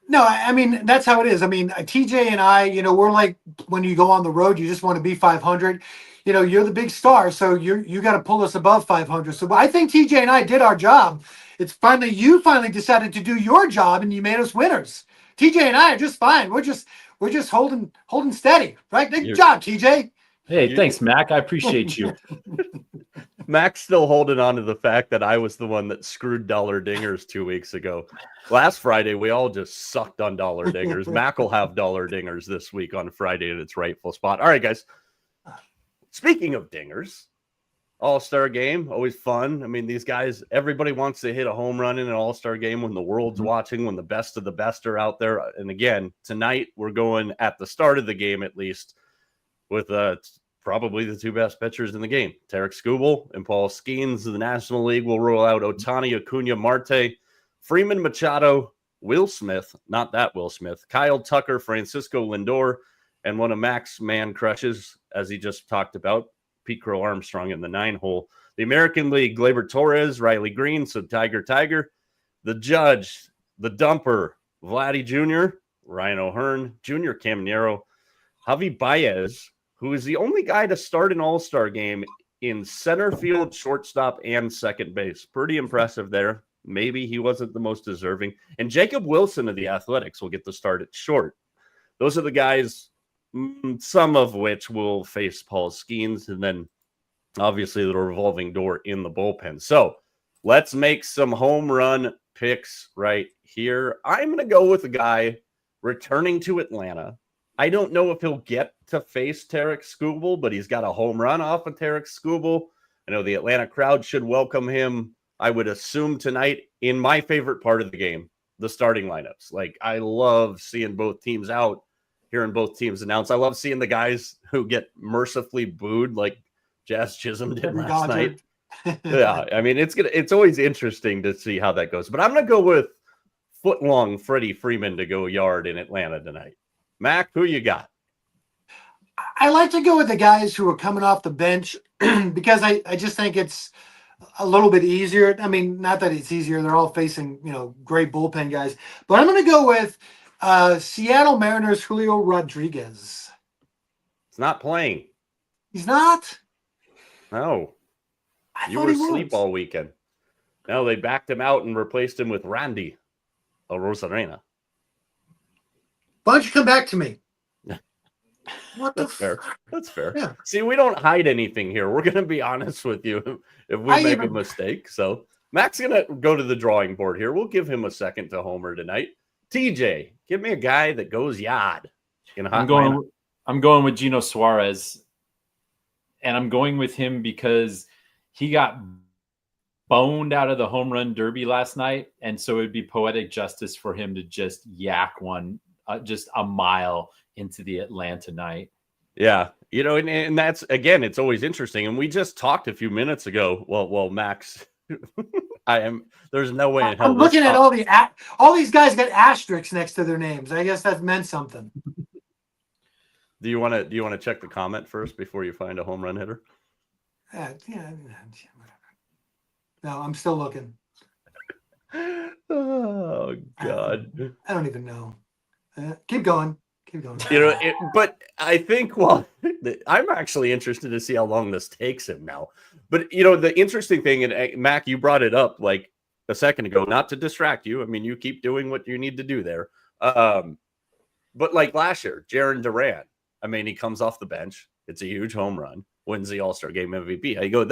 Speaker 2: No, I mean, that's how it is. I mean, TJ and I, we're like when you go on the road, you just want to be 500. You're the big star, so you got to pull us above 500. So I think TJ and I did our job. It's you finally decided to do your job, and you made us winners. TJ and I are just fine. We're just holding steady, right? Good job, TJ.
Speaker 3: Hey, thanks, Mac. I appreciate you.
Speaker 1: Mac's still holding on to the fact that I was the one that screwed Dollar Dingers 2 weeks ago. Last Friday, we all just sucked on Dollar Dingers. Mac will have Dollar Dingers this week on Friday in its rightful spot. All right, guys. Speaking of dingers, All-Star game, always fun. I mean, these guys, everybody wants to hit a home run in an All-Star game when the world's watching, when the best of the best are out there. And again, tonight we're going at the start of the game, at least, with probably the 2 best pitchers in the game. Tarek Skubal and Paul Skeens of the National League will roll out Ohtani, Acuna, Marte, Freeman Machado, Will Smith, not that Will Smith, Kyle Tucker, Francisco Lindor, and one of Mac's man crushes, as he just talked about, Pete Crow Armstrong in the 9-hole. The American League, Gleyber Torres, Riley Green, so Tiger, the Judge, the Dumper, Vladdy Jr., Ryan O'Hearn, Junior Caminero, Javi Baez, who is the only guy to start an all-star game in center field, shortstop, and second base. Pretty impressive there. Maybe he wasn't the most deserving. And Jacob Wilson of the Athletics will get the start at short. Those are the guys, some of which will face Paul Skeens, and then obviously the revolving door in the bullpen. So let's make some home run picks right here. I'm going to go with a guy returning to Atlanta. I don't know if he'll get to face Tarek Skubal, but he's got a home run off of Tarek Skubal. I know the Atlanta crowd should welcome him, I would assume, tonight in my favorite part of the game, the starting lineups. Like, I love seeing both teams out, hearing both teams announce. I love seeing the guys who get mercifully booed like Jazz Chisholm did last night. Yeah, I mean, it's always interesting to see how that goes. But I'm going to go with footlong Freddie Freeman to go yard in Atlanta tonight. Mac, who you got?
Speaker 2: I like to go with the guys who are coming off the bench because I just think it's a little bit easier. I mean, not that it's easier. They're all facing, great bullpen guys. But I'm going to go with Seattle Mariners Julio Rodriguez.
Speaker 1: It's not playing.
Speaker 2: He's not?
Speaker 1: No. You were asleep all weekend. No, they backed him out and replaced him with Randy Arozarena.
Speaker 2: Why don't you come back to me? What
Speaker 1: That's fair. That's fair.
Speaker 2: Yeah.
Speaker 1: See, we don't hide anything here. We're going to be honest with you if we make a mistake. So Mac's going to go to the drawing board here. We'll give him a second to homer tonight. TJ, give me a guy that goes yard.
Speaker 3: I'm going with Gino Suarez, and I'm going with him because he got boned out of the home run derby last night, and so it'd be poetic justice for him to just yak one just a mile into the Atlanta night.
Speaker 1: Yeah, and that's, again, it's always interesting. And we just talked a few minutes ago. Well, Max, there's no way in hell.
Speaker 2: I'm looking at all these guys got asterisks next to their names. I guess that meant something.
Speaker 1: Do you want to check the comment first before you find a home run hitter?
Speaker 2: Yeah. No, I'm still looking.
Speaker 1: Oh God.
Speaker 2: I don't even know. Keep going.
Speaker 1: But I think, I'm actually interested to see how long this takes him now. But, the interesting thing, and Mac, you brought it up like a second ago, not to distract you. I mean, you keep doing what you need to do there. But like last year, Jarren Duran, I mean, he comes off the bench. It's a huge home run, wins the All-Star Game MVP. I go,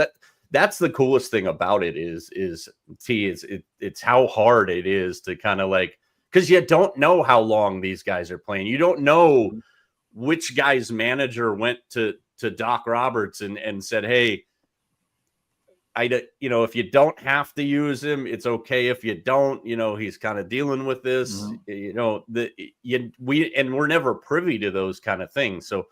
Speaker 1: that's the coolest thing about it it's how hard it is to kind of like, because you don't know how long these guys are playing. You don't know which guy's manager went to Doc Roberts and said, hey, if you don't have to use him, it's okay. If you don't, he's kind of dealing with this, we're never privy to those kind of things. So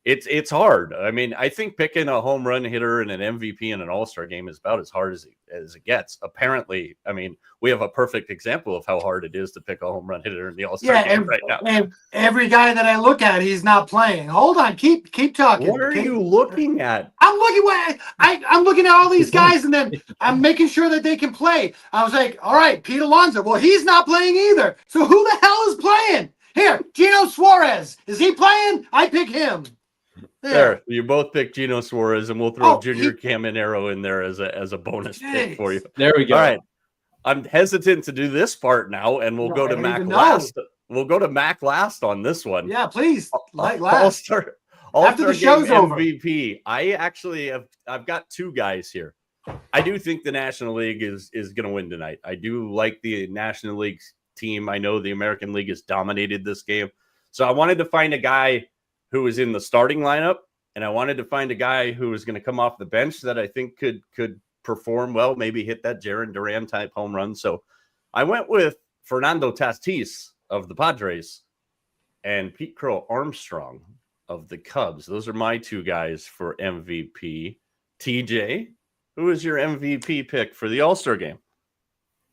Speaker 1: it's hard. I mean, I think picking a home run hitter and an MVP in an All-Star game is about as hard as it gets. Apparently, I mean, we have a perfect example of how hard it is to pick a home run hitter in the All-Star game right now.
Speaker 2: And every guy that I look at, he's not playing. Hold on, keep talking.
Speaker 1: What are you looking at?
Speaker 2: I'm looking at all these guys, and then I'm making sure that they can play. I was like, all right, Pete Alonso. Well, he's not playing either. So who the hell is playing? Here, Gino Suarez. Is he playing? I pick him.
Speaker 1: There, you both pick Gino Suarez, and we'll throw Junior Caminero in there as a bonus pick for you.
Speaker 3: There we go.
Speaker 1: All right, I'm hesitant to do this part now, and we'll go to Mac last. We'll go to Mac last on this one.
Speaker 2: Yeah, please.
Speaker 1: Last.
Speaker 2: After the show's
Speaker 1: MVP. I've got two guys here. I do think the National League is going to win tonight. I do like the National League team. I know the American League has dominated this game, so I wanted to find a guy who was in the starting lineup, and I wanted to find a guy who was going to come off the bench that I think could perform well, maybe hit that Jarren Duran type home run. So I went with Fernando Tatis of the Padres and Pete Crow Armstrong of the Cubs. Those are my two guys for MVP. TJ, who is your MVP pick for the All-Star game?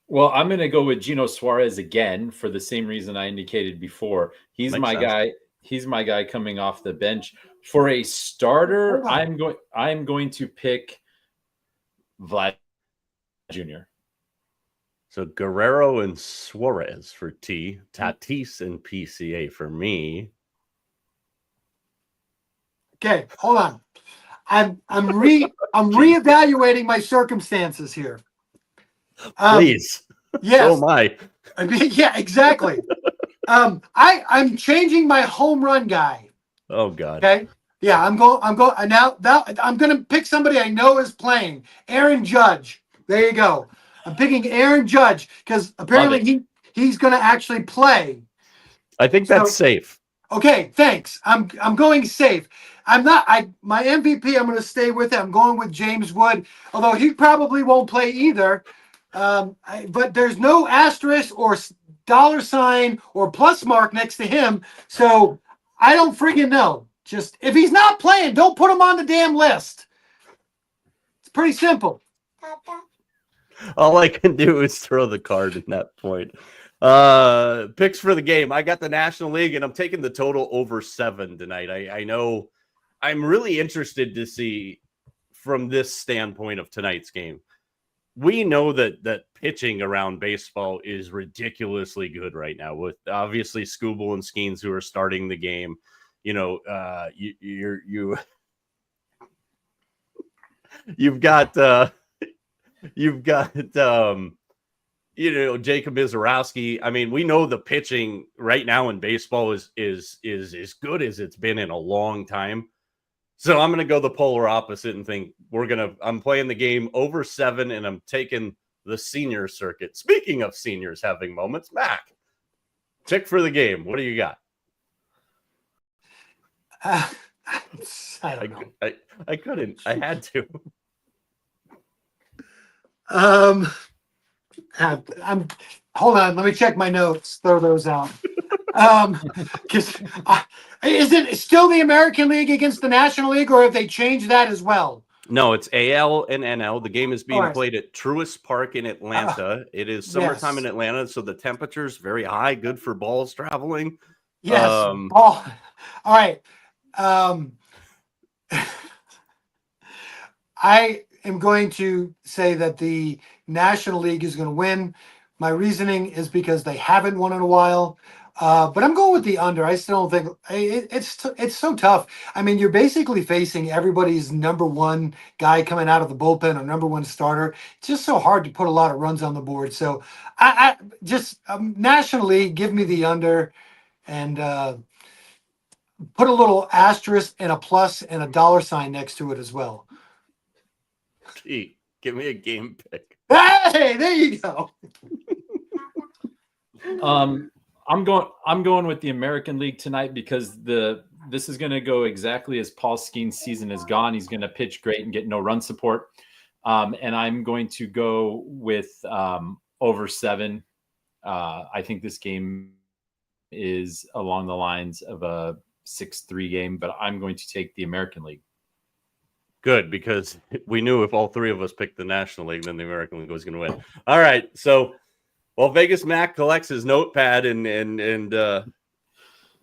Speaker 3: Well, I'm going to go with Gino Suarez again for the same reason I indicated before. He's Makes my sense. Guy. He's my guy coming off the bench. For a starter, I'm going to pick Vlad Jr.
Speaker 1: So Guerrero and Suarez for T. Tatis and PCA for me.
Speaker 2: Okay, hold on. I'm reevaluating my circumstances here.
Speaker 1: Please.
Speaker 2: Yes.
Speaker 1: So am I.
Speaker 2: I mean, yeah, exactly. I'm changing my home run guy.
Speaker 1: Oh God.
Speaker 2: Okay. Yeah, I'm going now. I'm going to pick somebody I know is playing. Aaron Judge. There you go. I'm picking Aaron Judge because apparently he's going to actually play.
Speaker 1: I think that's safe.
Speaker 2: Okay, thanks. I'm going safe. My MVP, I'm going to stay with it. I'm going with James Wood, although he probably won't play either. But there's no asterisk or dollar sign or plus mark next to him, so I don't freaking know. Just if he's not playing, don't put him on the damn list. It's pretty simple.
Speaker 1: All I can do is throw the card in that point. Picks for the game. I got the National League, and I'm taking the total over 7 tonight. I know I'm really interested to see from this standpoint of tonight's game. We know that pitching around baseball is ridiculously good right now, with obviously Skubal and Skeens who are starting the game. You know, you've got Jacob Mizorowski. I mean, we know the pitching right now in baseball is as good as it's been in a long time. So I'm going to go the polar opposite and think I'm playing the game over 7, and I'm taking the senior circuit. Speaking of seniors having moments, Mac, pick for the game. What do you got?
Speaker 2: I don't know.
Speaker 1: I couldn't. I had to.
Speaker 2: Hold on. Let me check my notes. Throw those out. Because is it still the American League against the National League, or have they changed that as well?
Speaker 1: No, it's AL and NL. The game is being played at Truist Park in Atlanta. It is summertime in Atlanta, so the temperature's very high, good for balls traveling.
Speaker 2: Yes. All right. I am going to say that the National League is going to win. My reasoning is because they haven't won in a while. But I'm going with the under. I still don't think it's so tough. I mean, you're basically facing everybody's number one guy coming out of the bullpen or number one starter. It's just so hard to put a lot of runs on the board. So I just National League, give me the under, and put a little asterisk and a plus and a dollar sign next to it as well.
Speaker 1: Gee, give me a game pick.
Speaker 2: Hey, there you go.
Speaker 3: I'm going with the American League tonight because this is going to go exactly as Paul Skeen's season is gone. He's going to pitch great and get no run support. And I'm going to go with over 7. I think this game is along the lines of a 6-3 game, but I'm going to take the American League.
Speaker 1: Good, because we knew if all 3 of us picked the National League, then the American League was going to win. All right, so Vegas Mac collects his notepad and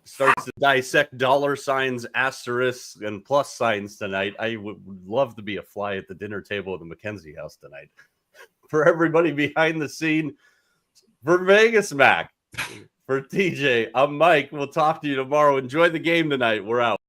Speaker 1: starts to dissect dollar signs, asterisks, and plus signs tonight. I would love to be a fly at the dinner table at the McKenzie house tonight. For everybody behind the scene, for Vegas Mac, for TJ, I'm Mike. We'll talk to you tomorrow. Enjoy the game tonight. We're out.